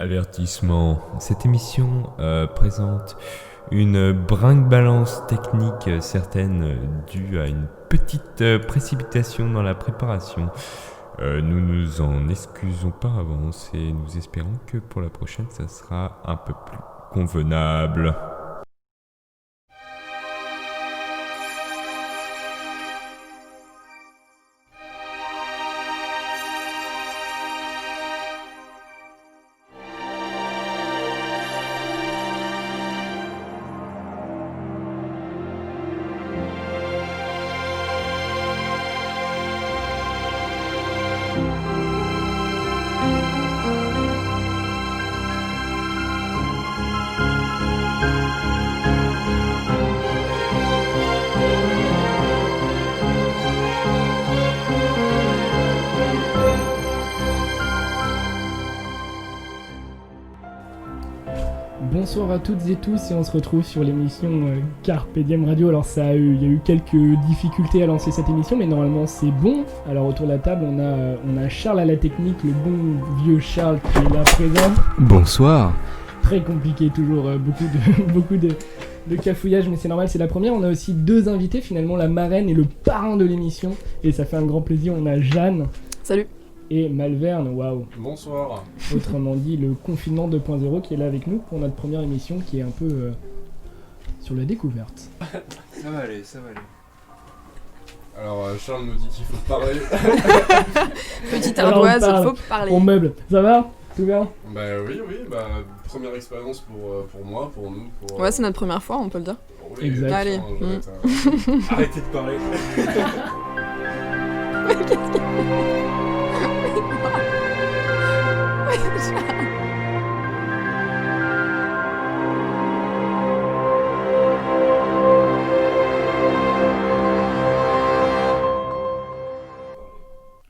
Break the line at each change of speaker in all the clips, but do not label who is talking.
Avertissement. Cette émission présente une brinque-balance technique certaine due à une petite précipitation dans la préparation. Nous nous en excusons par avance et nous espérons que pour la prochaine, ça sera un peu plus convenable.
Bonsoir à toutes et tous et on se retrouve sur l'émission Carpe Diem Radio. Alors il y a eu quelques difficultés à lancer cette émission mais normalement c'est bon. Alors autour de la table on a Charles à la technique, le bon vieux Charles qui est là présent.
Bonsoir.
Très compliqué toujours, beaucoup de cafouillage mais c'est normal, c'est la première. On a aussi deux invités finalement, la marraine et le parrain de l'émission et ça fait un grand plaisir. On a Jeanne.
Salut.
Et Malverne, waouh.
Bonsoir.
Autrement dit, le confinement 2.0 qui est là avec nous pour notre première émission qui est un peu sur la découverte.
Ça va aller. Alors Charles nous dit qu'il faut parler.
Petite ardoise, il faut parler.
On meuble, ça va? Tout bien?
Bah oui, première expérience pour moi, pour nous.
Ouais, c'est notre première fois, on peut le dire.
Oui,
exact.
Allez.
Arrêtez de parler.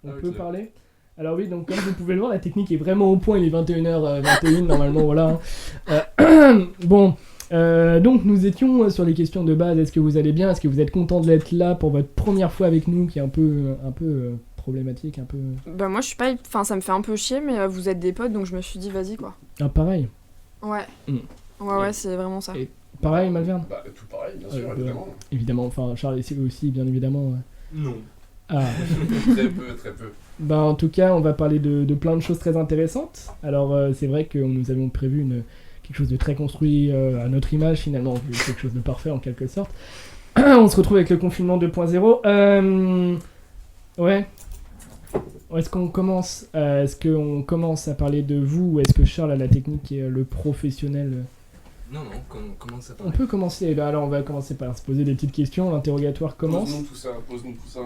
On peut parler? Alors oui, donc comme vous pouvez le voir, la technique est vraiment au point, il est 21h21 normalement, voilà. Donc nous étions sur les questions de base, est-ce que vous allez bien? Est-ce que vous êtes content d'être là pour votre première fois avec nous, qui est un peu problématique, un peu...
Bah moi je suis pas... Enfin ça me fait un peu chier, mais vous êtes des potes, donc je me suis dit vas-y quoi.
Ah pareil.
Ouais. Ouais, c'est vraiment ça.
Et pareil, Malverne?
Bah tout pareil, bien sûr, évidemment.
Évidemment, enfin Charles aussi, bien évidemment.
Non.
Ah.
Très peu.
Bah en tout cas, on va parler de plein de choses très intéressantes. Alors c'est vrai que nous avions prévu quelque chose de très construit à notre image finalement, quelque chose de parfait en quelque sorte. On se retrouve avec le confinement 2.0. Ouais. Est-ce qu'on commence à parler de vous ou est-ce que Charles a la technique et le professionnel
Non, commence à
On
parler.
peut commencer, alors on va commencer par se poser des petites questions, l'interrogatoire commence.
Pose-nous tout ça.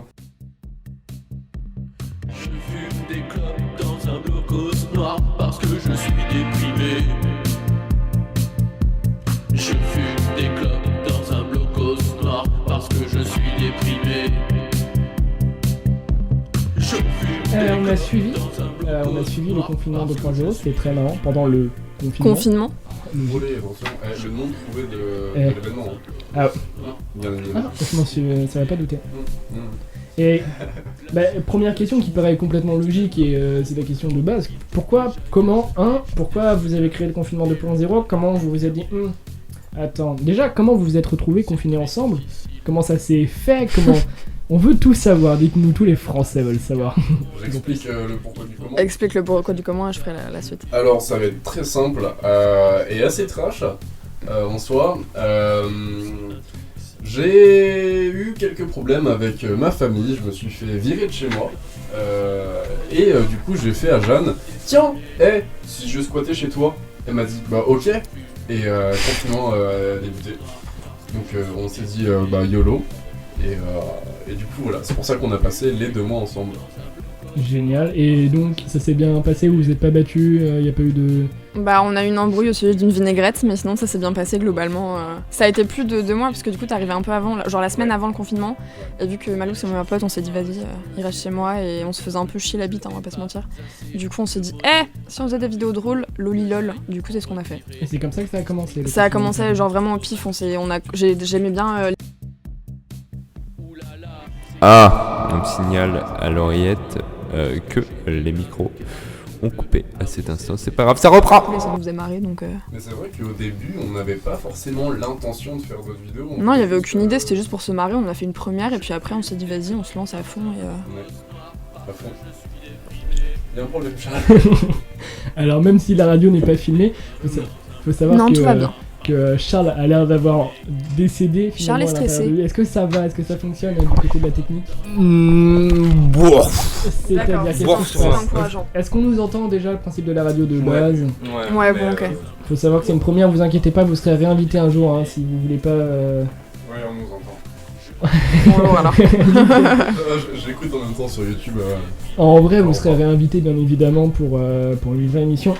Je fume des clopes dans un blocos noir parce que je suis déprimé. Je fume des clopes dans un blocos noir parce que je suis déprimé. Je fume des
On a
clopes
suivi
dans un blocos
le
noir
confinement
parce que
2.0,
je
c'était
suis
très marrant pendant le confinement.
Confinement.
Volé, attention. Le nom trouvé de l'événement.
Ah.
Bien évidemment.
Ça va pas douter.
Mmh.
Et première question qui paraît complètement logique et c'est la question de base. Pourquoi vous avez créé le confinement 2.0? Comment vous vous êtes dit attends, déjà comment vous vous êtes retrouvés confinés ensemble? Comment ça s'est fait? On veut tout savoir, dites-nous, tous les Français veulent savoir.
J'explique le pourquoi du comment.
Explique le pourquoi du comment et je ferai la suite.
Alors ça va être très simple et assez trash en soi. J'ai eu quelques problèmes avec ma famille, je me suis fait virer de chez moi et du coup j'ai fait à Jeanne, tiens, si je squattais chez toi? Elle m'a dit bah ok, et confinement débuté. Donc on s'est dit YOLO et du coup voilà, c'est pour ça qu'on a passé les 2 mois ensemble.
Génial, et donc ça s'est bien passé, vous vous êtes pas battus, y a pas eu de...
Bah on a eu une embrouille au sujet d'une vinaigrette, mais sinon ça s'est bien passé globalement. Ça a été plus de 2 mois parce que du coup t'es arrivé un peu avant, genre la semaine avant le confinement. Et vu que Malou c'est mon meilleur pote, on s'est dit vas-y, il reste chez moi et on se faisait un peu chier la bite, on va pas se mentir. Du coup on s'est dit si on faisait des vidéos drôles, lolilol. Du coup c'est ce qu'on a fait.
Et c'est comme ça que ça a commencé?
Ça a commencé genre vraiment au pif, j'aimais bien...
Ah, on me signale à l'oreillette que les micros ont coupé à cet instant. C'est pas grave, ça reprend.
Mais ça nous faisait marrer donc.
Mais c'est vrai qu'au début, on n'avait pas forcément l'intention de faire d'autres vidéos.
Non, il y avait aucune idée, c'était juste pour se marrer. On a fait une première et puis après on s'est dit vas-y, on se lance à fond. Et,
Ouais, à fond. Il y a un problème, Charles.
Alors même si la radio n'est pas filmée, faut savoir
Non,
que,
tout va bien.
que Charles a l'air d'avoir décédé finalement.
Charles est
à l'intérieur
stressé.
de lui. Est-ce que ça va? Est-ce que ça fonctionne du côté de la technique?
Bon.
C'est-à-dire qu'est-ce
Bon,
qui se
c'est
passe?
encourageant.
Est-ce qu'on nous entend déjà le principe de la radio de
Ouais.
base?
Ouais, bon, ok.
Faut savoir que c'est une première, vous inquiétez pas, vous serez réinvité un jour hein, si vous voulez pas.
Ouais, on nous entend.
Bonjour alors.
J'écoute en même temps sur YouTube.
En vrai, vous serez réinvité bien évidemment pour une vraie émission.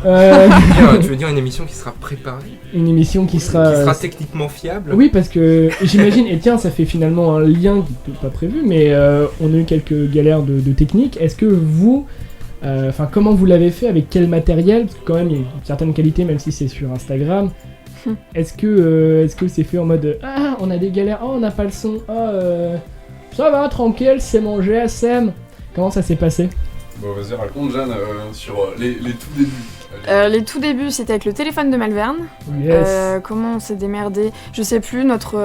Tu veux dire une émission qui sera préparée,
Une émission qui sera.
techniquement fiable?
Oui, parce que j'imagine, et tiens, ça fait finalement un lien qui n'était pas prévu, mais on a eu quelques galères de technique. Est-ce que vous. Comment vous l'avez fait? Avec quel matériel? Parce que quand même, il y a une certaine qualité, même si c'est sur Instagram. Est-ce que c'est fait en mode ah, on a des galères, oh, on n'a pas le son, ça va, tranquille, c'est mon GSM. Comment ça s'est passé?
Bon, vas-y, raconte, Jeanne, sur les tout débuts.
Les tout débuts, c'était avec le téléphone de Malverne.
Yes.
Comment on s'est démerdé? Je sais plus, notre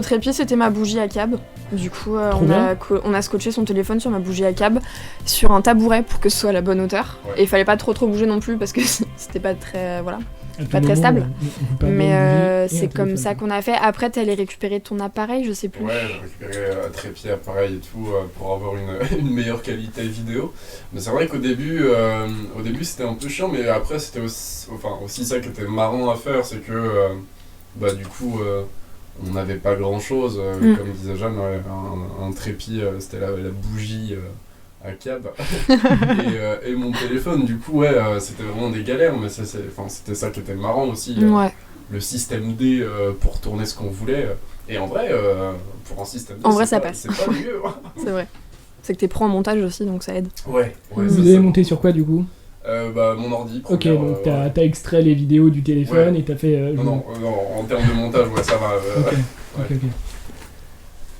trépied c'était ma bougie à câble. Du coup, on a scotché son téléphone sur ma bougie à câble, sur un tabouret pour que ce soit à la bonne hauteur.
Ouais.
Et il fallait pas trop bouger non plus parce que c'était pas très. Voilà.
À tout
pas très
moment,
stable.
on peut pas
Mais
bien bouger et
c'est
un
comme
téléphone.
ça qu'on a fait. Après, t'es allé récupérer ton appareil, je sais plus.
Ouais, j'ai récupéré trépied, appareil et tout pour avoir une meilleure qualité vidéo. Mais c'est vrai qu'au début, c'était un peu chiant, mais après c'était aussi ça qui était marrant à faire, c'est que du coup on n'avait pas grand chose, comme disait Jeanne, ouais, un trépied, c'était la bougie à câble et mon téléphone. Du coup ouais, c'était vraiment des galères, mais c'était ça qui était marrant aussi.
Ouais.
Le système D pour tourner ce qu'on voulait. Et en vrai, pour un système D,
En vrai,
c'est
ça
pas-
passe.
C'est pas mieux.
C'est vrai. C'est que t'es pro en montage aussi, donc ça aide.
Ouais,
Vous
c'est
avez
ça.
monté sur quoi du coup?
Mon ordi.
Ok,
première,
donc t'as
ouais.
t'as extrait les vidéos du téléphone
Ouais.
et t'as fait.
Non, en termes de montage, ouais, ça va.
Ok.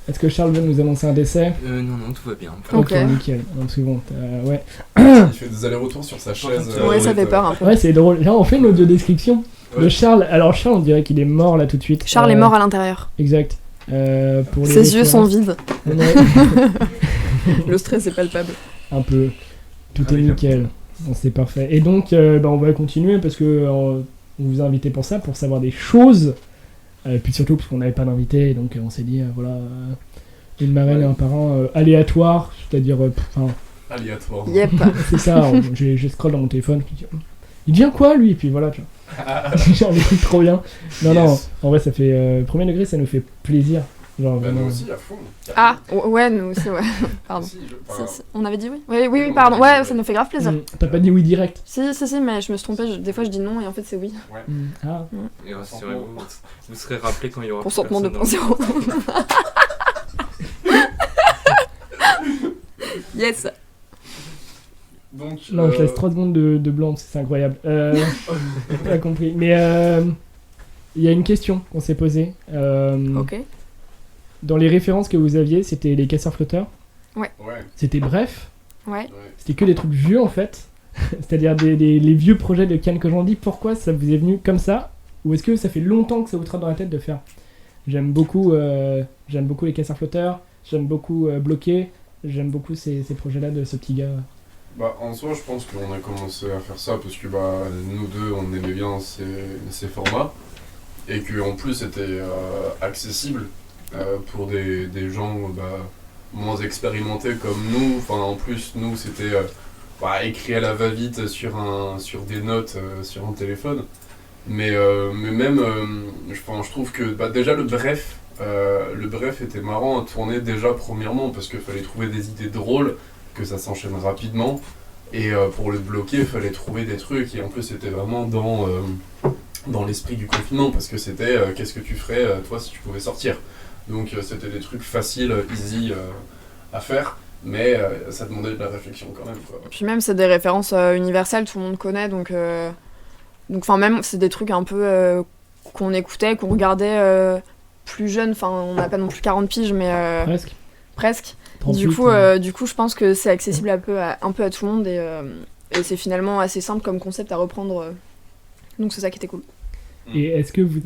Est-ce que Charles veut nous annoncer un décès?
Non, tout va bien.
Ok.
Nickel. Donc c'est bon. Ouais.
Il fait des allers-retours sur sa chaise.
Ouais, ça fait peur un peu.
Ouais, c'est drôle. Là, on fait une audio description de
Ouais.
Charles. Alors Charles, on dirait qu'il est mort là tout de suite.
Charles est mort à l'intérieur.
Exact. Pour les
Ses yeux sont
références,
vides.
ouais,
Le stress est palpable.
un peu. Tout est
Avec un
nickel. Bon, c'est parfait. Et donc, on va continuer parce que on vous a invité pour ça, pour savoir des choses. Puis surtout parce qu'on n'avait pas d'invité, donc on s'est dit, une marraine et un parrain aléatoire, c'est-à-dire,
Aléatoire.
Yep.
c'est ça. J'ai scroll dans mon téléphone, je me dis, il devient quoi lui? Et puis voilà, tu vois. Genre des trucs trop bien. Non,
Yes.
non, en vrai, ça fait. Premier degré, ça nous fait plaisir. Genre,
Bah,
vraiment.
nous aussi, à fond.
Ah, ouais, nous aussi, ouais. Pardon.
Si,
Si, on avait dit oui. Oui, pardon. Ouais, ça nous fait grave plaisir.
T'as pas dit oui direct.
Si, mais je me suis trompée. Des fois, je dis non et en fait, c'est oui.
Ah.
Et rassurez-vous, vous serez rappelé quand il y aura
Consentement
plus personne
2.0. Yes.
Donc,
Non, je laisse 3 secondes de blanc, c'est incroyable. Pas compris. Mais il y a une question qu'on s'est posée.
Ok.
Dans les références que vous aviez, c'était les casseurs-flotteurs.
Ouais.
C'était bref.
Ouais.
C'était que des trucs vieux en fait. C'est-à-dire les vieux projets de Kian Kojandi. Pourquoi ça vous est venu comme ça? Ou est-ce que ça fait longtemps que ça vous trotte dans la tête de faire? J'aime beaucoup les casseurs-flotteurs. J'aime beaucoup Bloqué. J'aime beaucoup ces projets-là de ce petit gars.
En soi, je pense qu'on a commencé à faire ça parce que nous deux, on aimait bien ces formats et qu'en plus, c'était accessible pour des gens moins expérimentés comme nous. Enfin, en plus, nous, c'était écrit à la va-vite sur des notes sur un téléphone. Mais même, je trouve que déjà le bref était marrant à tourner déjà premièrement parce qu'il fallait trouver des idées drôles, que ça s'enchaîne rapidement. Et pour le bloquer, il fallait trouver des trucs. Et en plus, c'était vraiment dans l'esprit du confinement parce que c'était qu'est-ce que tu ferais toi si tu pouvais sortir. Donc c'était des trucs faciles, easy à faire. Mais ça demandait de la réflexion quand même, quoi.
Puis même, c'est des références universelles, tout le monde connaît, donc même, c'est des trucs un peu qu'on écoutait, qu'on regardait plus jeune, enfin, on n'a pas non plus 40 piges, mais
Presque.
presque.
38,
Du coup, je pense que c'est accessible un peu à tout le monde et c'est finalement assez simple comme concept à reprendre. Donc c'est ça qui était cool.
Et est-ce que vous...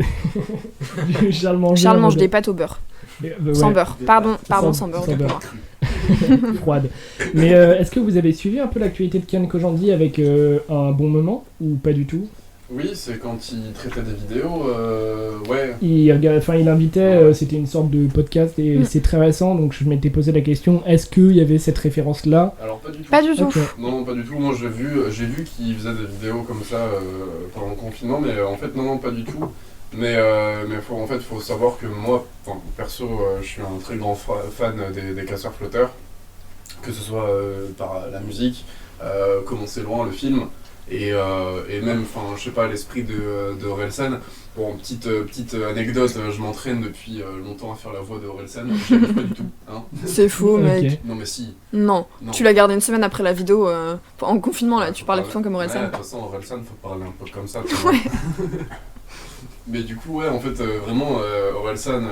Charles
mange des pâtes au beurre. Sans beurre. Pardon, sans beurre.
Sans beurre. Froide. Mais est-ce que vous avez suivi un peu l'actualité de Kian Kojandi avec un bon moment ou pas du tout?
Oui, c'est quand il traitait des vidéos, ouais.
Il invitait, c'était une sorte de podcast et c'est très récent, donc je m'étais posé la question, est-ce qu'il y avait cette référence-là?
Alors pas du tout.
Pas du tout.
Okay.
Non, pas du tout. Moi j'ai vu qu'il faisait des vidéos comme ça pendant le confinement, mais en fait non, pas du tout. Mais faut savoir que moi, perso, je suis un très grand fan des casseurs flotteurs, que ce soit par la musique, Commencer loin, le film. Et même, je sais pas, l'esprit de Orelsan. Bon, petite anecdote, je m'entraîne depuis longtemps à faire la voix de Orelsan, j'y arrive pas du tout, hein.
C'est faux, mec.
Okay.
Non mais si.
Non, tu l'as gardé une semaine après la vidéo, en confinement là, tu parlais tout le temps comme Orelsan.
Ouais, de toute façon, Orelsan, faut parler un peu comme ça, tu vois. Mais du coup, ouais, en fait, vraiment, Orelsan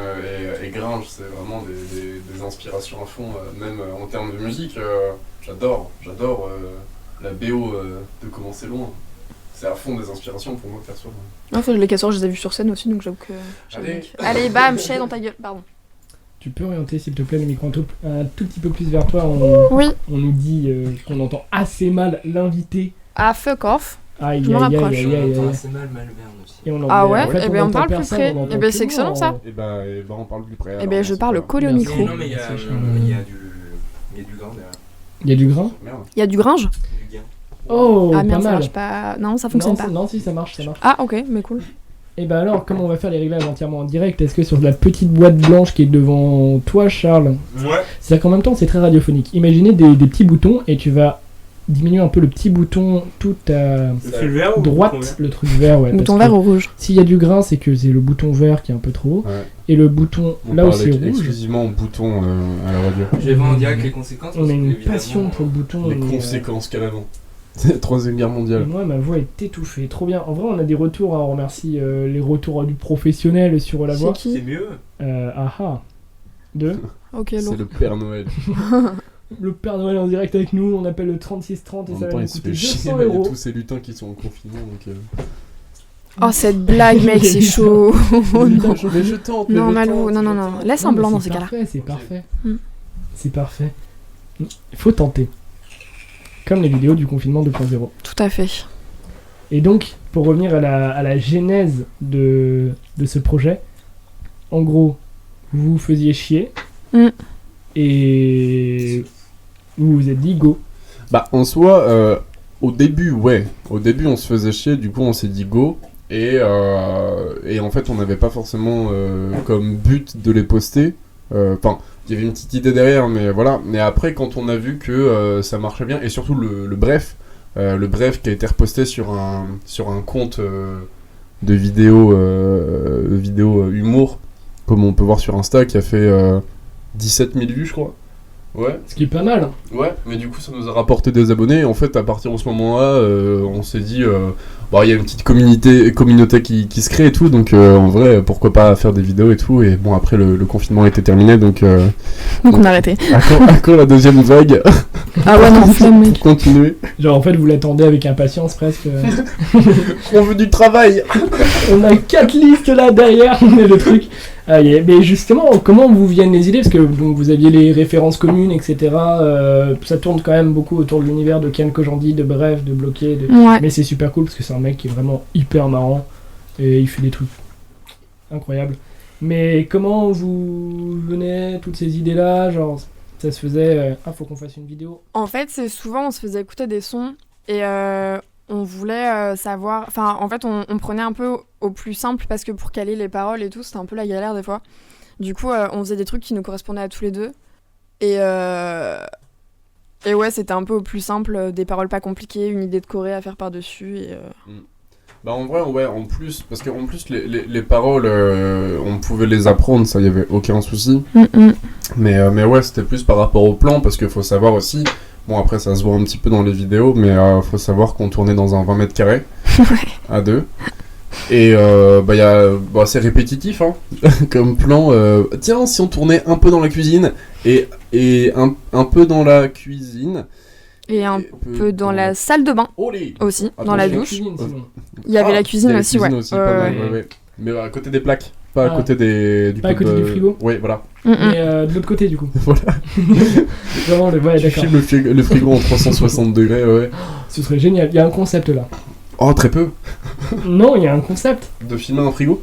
et Gringe, c'est vraiment des inspirations à fond, même en termes de musique, j'adore la BO de Commencer loin. C'est à fond des inspirations pour moi, perso.
Les casseurs, je les ai vus sur scène aussi, donc j'avoue que... Allez, bam, chais dans ta gueule, pardon.
Tu peux orienter, s'il te plaît, le micro un tout petit peu plus vers toi.
Oui.
On nous dit qu'on entend assez mal l'invité.
Ah, fuck off.
Aïe,
je me rapproche.
Aïe.
On entend assez mal Malverne aussi.
Et
ah ouais,
en fait,
et ben on parle plus
personne,
près.
on
Et ben c'est excellent ça.
Et ben on parle plus près.
Et ben je parle collé au micro.
Non, mais il y a du grain derrière.
Il y a du grain?
Merde.
Il y a du gringe?
Du gain.
Oh,
ah merde,
pas
ça
mal.
marche pas. Non, ça fonctionne pas.
Non, si, ça marche.
Ah, ok, mais cool.
Et ben alors, comment on va faire les réglages entièrement en direct? Est-ce que sur la petite boîte blanche qui est devant toi, Charles?
Ouais.
C'est-à-dire qu'en même temps, c'est très radiophonique. Imaginez des petits boutons et tu vas diminuer un peu le petit bouton tout à droite, le truc vert. Ouais,
bouton vert ou rouge?
S'il y a du grain, c'est que c'est le bouton vert qui est un peu trop haut. Ouais. Et le bouton là où c'est rouge.
Exclusivement au bouton à la radio.
Je vais voir en direct les conséquences.
On a une passion pour le bouton.
Les conséquences carrément. C'est la Troisième Guerre mondiale.
Et moi, ma voix est étouffée. Trop bien. En vrai, on a des retours. On remercie les retours du professionnel sur la voix.
C'est mieux.
Ok,
c'est le Père Noël.
Le Père Noël en direct avec nous. On appelle le 3630 et ça va nous coûter 200 €.
Il y a tous ces lutins qui sont en confinement. Donc,
oh, cette blague, mec, c'est chaud.
Non, mais je tente.
Non, Malou, non. Laisse un blanc dans ces cas-là.
C'est parfait. C'est parfait. Il faut tenter. Comme les vidéos du confinement 2.0.
Tout à fait.
Et donc, pour revenir à la genèse de ce projet, en gros, vous vous faisiez chier et vous vous êtes dit go.
Bah, en soi, au début, on se faisait chier, du coup, on s'est dit go. Et en fait, on n'avait pas forcément comme but de les poster. Enfin, il y avait une petite idée derrière, mais voilà. Mais après, quand on a vu que ça marchait bien, et surtout le bref qui a été reposté sur un compte de vidéo humour, comme on peut voir sur Insta, qui a fait 17 000 vues, je crois. Ouais.
Ce qui est pas mal. Hein.
Ouais, mais du coup, ça nous a rapporté des abonnés. Et en fait, à partir de ce moment-là, on s'est dit, il y a une petite communauté qui se crée et tout. Donc, en vrai, pourquoi pas faire des vidéos et tout. Et bon, après, le confinement était terminé. Donc
on a arrêté.
À quand la deuxième vague?
Ah ouais, non, flemme, mec.
Continuer.
Genre, en fait, vous l'attendez avec impatience presque.
On veut du travail.
On a 4 listes là derrière. Le truc. Mais justement, comment vous viennent les idées? Parce que donc, vous aviez les références communes, etc. Ça tourne quand même beaucoup autour de l'univers de Kian Kojandi, de Bref, de Bloqué.
Ouais.
Mais c'est super cool parce que c'est un mec qui est vraiment hyper marrant et il fait des trucs incroyables. Mais comment vous venez toutes ces idées-là? Genre, ça se faisait, faut qu'on fasse une vidéo.
En fait, c'est souvent, on se faisait écouter des sons et on voulait savoir... Enfin, en fait, on prenait un peu au plus simple parce que pour caler les paroles et tout, c'était un peu la galère des fois. Du coup, on faisait des trucs qui nous correspondaient à tous les deux. Et ouais, c'était un peu au plus simple, des paroles pas compliquées, une idée de choré à faire par-dessus.
Bah en vrai, ouais, en plus, parce qu'en plus, les paroles, on pouvait les apprendre, ça y avait aucun souci. Mais ouais, c'était plus par rapport au plan, parce qu'il faut savoir aussi... Bon, après, ça se voit un petit peu dans les vidéos, mais faut savoir qu'on tournait dans un 20 mètres carrés, à deux. Et c'est répétitif, hein, comme plan. Tiens, si on tournait un peu dans la cuisine, Et un peu dans la cuisine.
Et un peu dans la salle de bain
Olé
aussi,
Attends,
dans la
j'ai la
douche.
Cuisine, sinon.
Il y avait la
Il y
cuisine
a la
aussi,
cuisine
ouais.
aussi, pas mal, ouais. Mais à côté des plaques, pas à
Ah.
côté du
Pas à côté du frigo.
Oui, voilà.
Mm, mm.
Mais de l'autre côté, du coup.
Voilà.
Vraiment, ouais,
Tu
d'accord.
filmes le frigo en 360 degrés, ouais.
Ce serait génial. Il y a un concept là.
Oh, très peu.
Non, il y a un concept.
De filmer un frigo.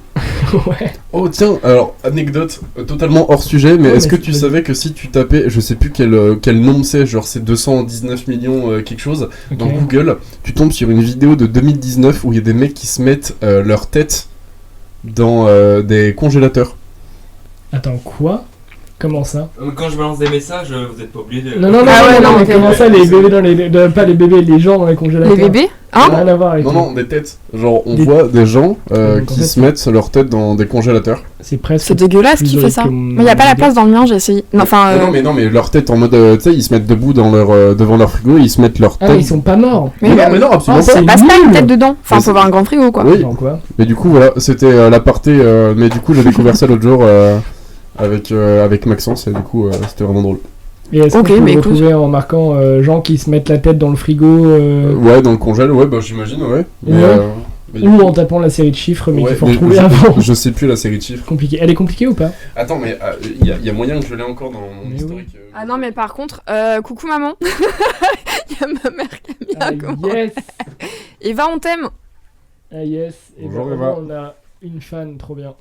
Ouais.
Oh tiens, alors anecdote totalement hors sujet, mais
Ouais,
est-ce
mais
que tu
c'est-
savais que si tu tapais, je sais plus quel nombre c'est, genre c'est 219 millions quelque chose, dans
Ok.
Google, tu tombes sur une vidéo de 2019 où il y a des mecs qui se mettent leur tête dans des congélateurs.
Attends, quoi? Comment ça?
Quand je balance des messages, vous êtes pas obligé de.
Non, non, non,
Ah ouais,
non,
non,
mais
ok.
comment ça, les bébés dans les. Pas les bébés, les gens dans les congélateurs.
Les bébés Hein
Rien à voir avec
Non,
ça.
non, des têtes. Genre on
Des-
voit des gens
Donc, en
qui
fait,
se mettent leur tête dans des congélateurs.
C'est presque.
C'est dégueulasse
plus
qui fait
horrible
ça.
que
Mais y a pas la
mon
place dans le mien, j'ai essayé. Non, enfin.
Non, mais leur tête en mode, tu sais, ils se mettent debout dans devant leur frigo, ils se mettent leur
Ah,
tête.
mais ils sont pas morts.
Mais
non,
bah,
mais non, absolument
Ah,
pas.
ça
c'est
passe pas une
nul.
tête dedans. Enfin,
Mais
faut avoir un grand frigo, quoi.
Oui.
Dans quoi?
Mais du coup, voilà, c'était l'aparté. Mais du coup, j'ai découvert ça l'autre jour avec Maxence, et du coup, c'était vraiment drôle.
Et est-ce
Ok,
qu'on peut
mais
le
écoute.
retrouver en marquant gens qui se mettent la tête dans le frigo
Ouais, dans le congèle, ouais, bah j'imagine, ouais. Mais,
Ouais.
mais du
ou
coup,
en tapant la série de chiffres mais
ouais,
qu'il faut
mais
retrouver avant?
je sais plus la série de chiffres.
Compliqué. Elle est compliquée ou pas?
Attends, mais il y a moyen que je l'ai encore dans mon
Mais
historique.
Ah non, mais par contre, coucou maman. Il y a ma mère qui a mis
Ah
un commentaire.
yes!
Eva, on t'aime.
Ah yes! Et
Bonjour,
vraiment,
Eva.
on a une fan trop bien.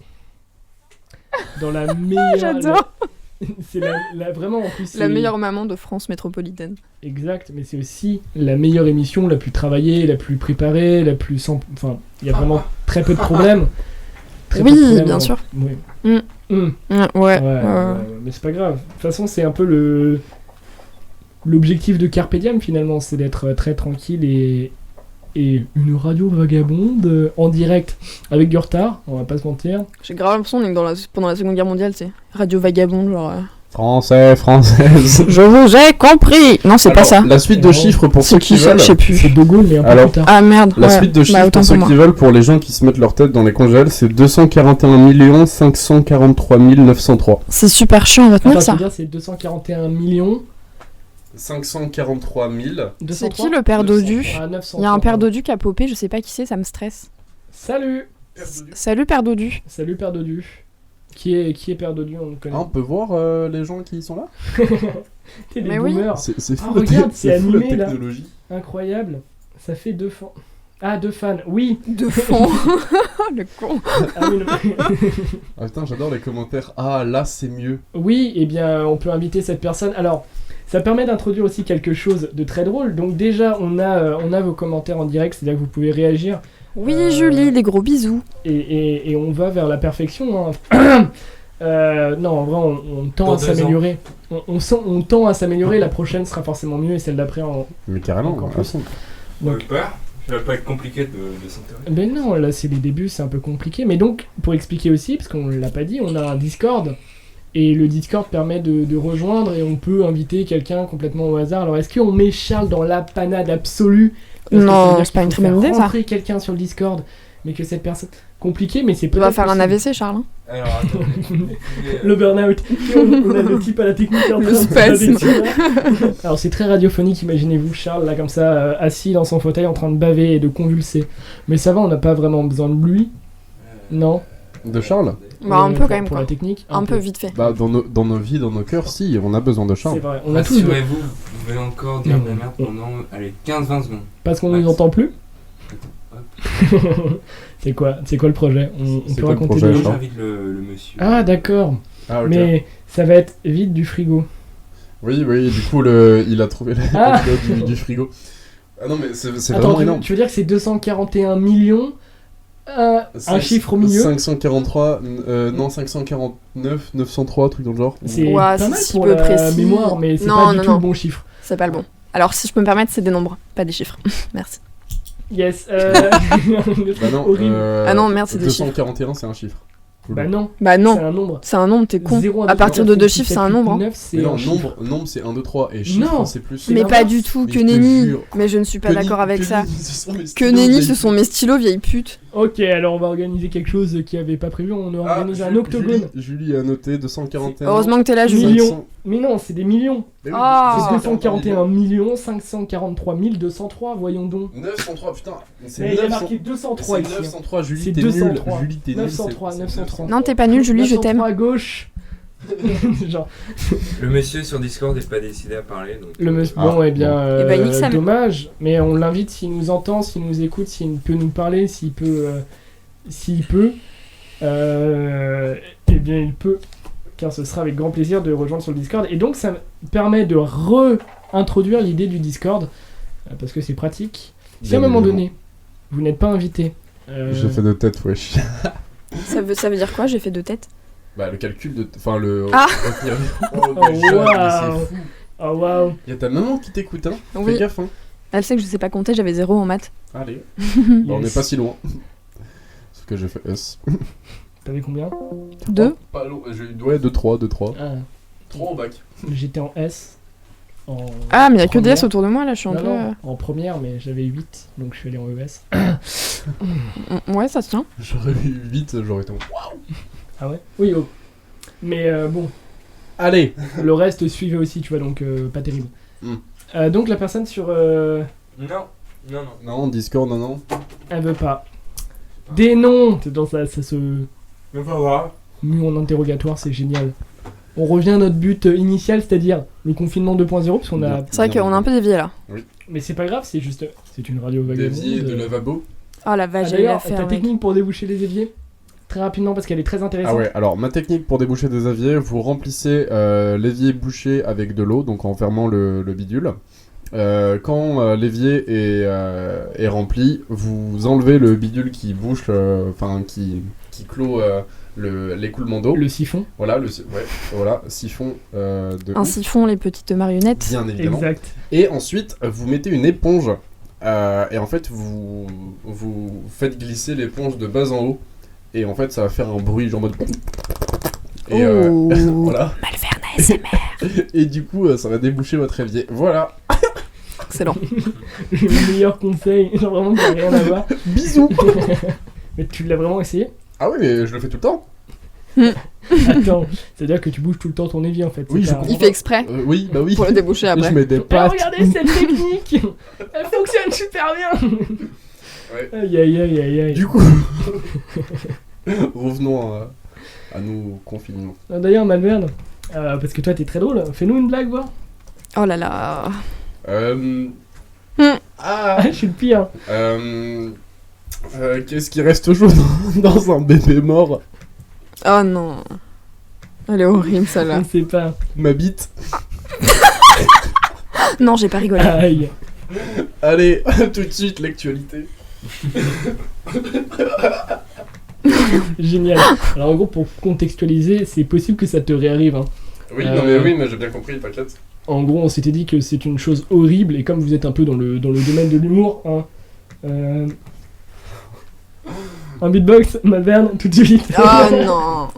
Dans la meilleure.
J'adore.
C'est vraiment en plus.
La
c'est-
meilleure maman de France métropolitaine.
Exact, mais c'est aussi la meilleure émission, la plus travaillée, la plus préparée, la plus sans. Enfin, il y a vraiment très peu de problèmes. Très peu de
Oui,
problèmes,
bien
hein.
sûr.
Oui.
Mm.
Mm.
Ouais.
Ouais, mais c'est pas grave. De toute façon, c'est un peu l'objectif de Carpe Diem finalement, c'est d'être très tranquille et une radio vagabonde en direct avec du retard, on va pas se mentir.
J'ai grave l'impression qu'on est que pendant la Seconde Guerre mondiale, c'est radio vagabonde, genre.
Français, française.
Je vous ai compris. Non, c'est pas
Alors,
ça.
La suite de
Non.
chiffres pour ceux
C'est
qui
qui ça
veulent.
Je sais plus.
C'est De Gaulle, mais un peu
Alors,
plus tard.
Ah merde.
La
ouais.
suite de chiffres
Bah, autant
pour ceux
pour moi.
qui veulent, pour les gens qui se mettent leur tête dans les congèles, c'est 241 543 903.
C'est super chiant à retenir
Attends,
ça.
c'est-à-dire c'est 241 millions.
543 000.
C'est
203?
qui le père Dodu
Ah, 900.
Il y a un père Dodu qui a popé, je sais pas qui c'est, ça me stresse.
Salut!
Salut père Dodu.
Salut Père Dodu. Qui est Père Dodu, on le connaît.
Ah, on peut voir les gens qui sont là.
T'es des
Mais oui.
boomers.
C'est fou,
Ah, regarde, c'est
fou la
animé, là.
technologie.
Incroyable. Ça fait 2 fans. Ah, 2 fans, oui.
De fond. Le con.
Ah, oui, non.
Ah putain, j'adore les commentaires. Ah là, c'est mieux.
Oui, eh bien, on peut inviter cette personne. Alors, ça permet d'introduire aussi quelque chose de très drôle. Donc déjà, on a vos commentaires en direct, c'est-à-dire que vous pouvez réagir.
Oui, Julie, des gros bisous.
Et on va vers la perfection. Hein. Non, en vrai, on tend
Dans
à
2 ans.
s'améliorer. On tend à s'améliorer. La prochaine sera forcément mieux et celle d'après en...
Mais carrément,
Encore
à
plus.
fond.
Donc-
peur. Ça va pas être compliqué de s'intéresser.
Ben non, là c'est les débuts, c'est un peu compliqué. Mais donc, pour expliquer aussi, parce qu'on l'a pas dit, on a un Discord. Et le Discord permet de rejoindre et on peut inviter quelqu'un complètement au hasard. Alors, est-ce qu'on met Charles dans la panade absolue? Parce que
Non,
ça veut dire
c'est pas
qu'il
une
faut
très bonne
faire
idée, ça.
rentrer quelqu'un sur le Discord, mais que cette personne... Compliqué, mais c'est
On
peut-être
va faire un
possible.
AVC, Charles. hein.
Alors attendez.
Le burn-out. on a le type à la technique en
Le
train de se
spasme.
baver dessus, là. Alors c'est très radiophonique, imaginez-vous Charles là comme ça, assis dans son fauteuil en train de baver et de convulser. Mais ça va, on n'a pas vraiment besoin de lui. Non.
De Charles
Bah, un peu
pour-
quand même,
Pour
quoi.
la technique.
Un peu vite fait.
Bah, dans nos vies, dans nos cœurs, si, on a besoin de
C'est
Charles.
vrai, on a tous besoin.
Rassurez-vous, vous pouvez encore dire de la merde pendant, allez, 15-20 secondes.
Parce qu'on
Max.
nous entend plus.
Hop.
C'est quoi le projet? On
C'est
peut
quoi le
raconter
projet,
des...
Moi
Charles
j'invite le monsieur.
Ah d'accord.
Ah, ok.
Mais ça va être vide du frigo.
Oui, du coup, il a trouvé
Ah.
du frigo. Ah non, mais c'est
Attends,
vraiment énorme.
tu veux dire que c'est 241 millions un chiffre au milieu?
543, non, 549, 903, truc dans le genre.
C'est
Ouais,
pas
c'est
mal
si
pour
peu
la
précis.
mémoire, mais c'est
Non,
pas du
non,
tout
non.
le bon chiffre.
C'est pas le bon. Alors, si je peux me permettre, c'est des nombres, pas des chiffres. Merci.
Yes.
Bah non,
horrible.
Ah non, merde, c'est des
241, c'est un chiffre. Cool.
Bah non,
Bah
c'est
non,
un nombre.
c'est un nombre, t'es con.
0,
À partir de 2 chiffres, c'est un nombre. hein.
9, c'est
Mais non,
un chiffre.
nombre c'est 1, 2, 3, et chiffre
Non.
c'est plus.
C'est
Mais pas
l'inverse.
du tout,
Mais
que
je te
nenni.
jure.
Mais je ne suis pas
Que
d'accord
nenni-
avec
que
ça.
nenni, ce sont mes
Que
stylos,
nenni,
vieille
ce sont mes stylos, vieille pute.
Ok, alors on va organiser quelque chose qui avait pas prévu. On a organisé un octogone.
Julie a noté 241.
Heureusement que t'es là, Julie.
Millions. Mais non, c'est des millions.
Mais oui,
Ah.
C'est 241 543 203, voyons donc.
903, putain.
Mais il y a marqué 203
C'est
ici.
903, Julie,
C'est
t'es nul.
203.
Julie, t'es nul.
903,
c'est
903.
Non, t'es pas nul, Julie, je
903
t'aime.
à gauche. Genre,
Le monsieur sur Discord n'est pas décidé à parler. Donc...
le monsieur.
Ah,
Bon, eh bien,
Eh ben, nique sa mère.
dommage. Mais on l'invite s'il nous entend, s'il nous écoute, s'il peut nous parler, s'il peut. Eh bien, il peut. Car ce sera avec grand plaisir de rejoindre sur le Discord. Et donc, ça me permet de réintroduire l'idée du Discord. Parce que c'est pratique. Si à un
Bien
moment
évidemment.
donné, vous n'êtes pas invité.
J'ai fait de tête, wesh.
Ça veut dire quoi? J'ai fait 2 têtes.
Bah, le calcul de. Enfin, le.
Ah.
Oh,
Oh,
déjà,
waouh.
mais c'est fou.
Oh waouh!
Y'a ta maman qui t'écoute, hein.
Oui.
Fais gaffe, hein.
Elle sait que je sais pas compter, j'avais 0 en maths.
Allez. Bah, on n'est pas si loin. Sauf que j'ai fait S.
T'avais combien?
2.
Pas loin. Ouais, 2-3, 2-3.
Ah,
3 au bac.
j'étais en S.
Ah, mais y a que
première.
DS autour de moi là, je suis un
Non,
peu.
non, en première, mais j'avais 8, donc je suis allé en ES.
Ouais, ça se tient.
J'aurais eu 8, j'aurais été.
Ah ouais? Oui, oh. Mais bon,
Allez.
le reste suivait aussi, tu vois, donc pas terrible. Donc la personne sur.
Non.
Non, Discord, non.
Elle veut pas. Des noms! Dans ça se
Mais pas grave.
mue en interrogatoire, c'est génial. On revient à notre but initial, c'est-à-dire le confinement 2.0, parce qu'on a.
Bien.
C'est vrai qu'on a un peu dévié là.
Mais c'est pas grave, c'est juste. C'est une radio
L'évier
vagabonde.
de lavabo.
Oh la
Ah,
vache, j'ai
d'ailleurs,
l'affaire.
ta
mec.
technique pour déboucher les éviers? Très rapidement, parce qu'elle est très intéressante.
Ah ouais, alors ma technique pour déboucher des éviers, vous remplissez l'évier bouché avec de l'eau, donc en fermant le bidule. Quand l'évier est rempli, vous enlevez le bidule qui bouche, qui clôt l'écoulement d'eau.
Le siphon.
Voilà, voilà, siphon de
Un
ouf,
siphon, les petites marionnettes.
bien évidemment.
Exact.
Et ensuite, vous mettez une éponge. Et en fait, vous faites glisser l'éponge de bas en haut. Et en fait, ça va faire un bruit genre mode. Et
Oh.
voilà.
Malverne ASMR.
Et du coup, ça va déboucher votre évier. Voilà.
Excellent.
Le meilleur conseil, genre vraiment qui n'a rien à voir.
Bisous.
Mais tu l'as vraiment essayé?
Ah oui, mais je le fais tout le temps.
Attends, c'est-à-dire que tu bouges tout le temps ton évier en fait.
Oui,
c'est
je
pas-
comprends.
Il fait exprès
Oui, bah oui.
pour le déboucher
Je
après.
mets des
Ah,
pattes.
regardez cette technique! Elle fonctionne super bien!
Ouais.
Aïe aïe aïe aïe aïe.
Du coup, revenons à nos confinements.
Ah, d'ailleurs, Malverne, parce que toi t'es très drôle, fais-nous une blague, voir.
Oh là là.
Ah,
Je suis le pire.
qu'est-ce qui reste chaud dans un bébé mort?
Oh non. Elle est horrible
Je
celle-là.
ne sais pas.
Ma bite.
Non, j'ai pas rigolé.
Aïe.
Allez, tout de suite, l'actualité.
Génial. Alors en gros, pour contextualiser, c'est possible que ça te réarrive. Hein.
Oui, mais j'ai bien compris, t'inquiète.
En gros, on s'était dit que c'est une chose horrible, et comme vous êtes un peu dans le domaine de l'humour, hein, un beatbox, Malverne, tout de suite.
Oh non.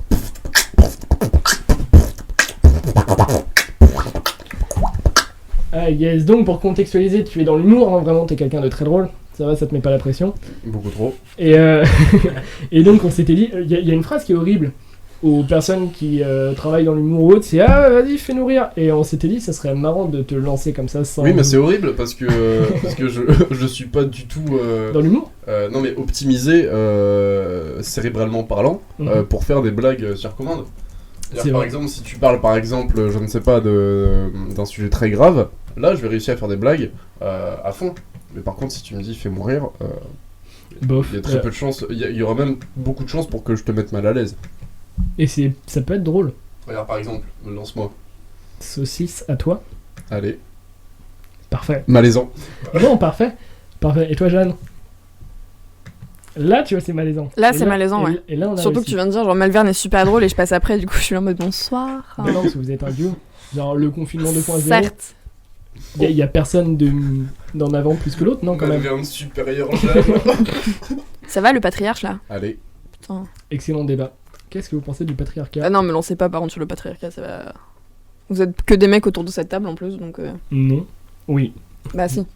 Ah yes, donc pour contextualiser, tu es dans l'humour, hein, vraiment, t'es quelqu'un de très drôle. Ça va, ça te met pas la pression.
Beaucoup trop.
Et, et donc on s'était dit, il y a une phrase qui est horrible aux personnes qui travaillent dans l'humour ou autre, c'est ah vas-y fais-nous rire. Et on s'était dit ça serait marrant de te lancer comme ça sans...
Oui, mais c'est horrible parce que je suis pas du tout
Dans l'humour
non mais optimisé cérébralement parlant pour faire des blagues sur commande.
C'est
C'est-à-dire, par
vrai.
exemple, si tu parles par exemple, je ne sais pas, d'un sujet très grave, là je vais réussir à faire des blagues à fond. Mais par contre, si tu me dis fais mourir,
Bof.
il y a très peu de chances, il y aura même beaucoup de chances pour que je te mette mal à l'aise.
Et ça peut être drôle.
Regarde par exemple, lance-moi.
Saucisse à toi.
Allez,
Parfait.
malaisant.
Bon, parfait. Parfait. Et toi, Jeanne? Là, tu vois, c'est malaisant.
Là,
Et
c'est malaisant, ouais.
Et là, on a
Surtout que
réussi.
tu viens de dire genre Malverne est super drôle et je passe après, du coup je suis en mode bonsoir.
Non, non, parce que vous êtes un duo. Genre, le confinement 2.0,
Certes.
il y a personne d'en avant plus que l'autre, non, quand même.
Malverne supérieur Jeanne.
Ça va le patriarche là?
Allez.
Putain.
Excellent débat. Qu'est-ce que vous pensez du patriarcat?
Ah non, me lancez pas par contre sur le patriarcat, ça va. Vous êtes que des mecs autour de cette table en plus donc.
Non. Oui.
Bah si.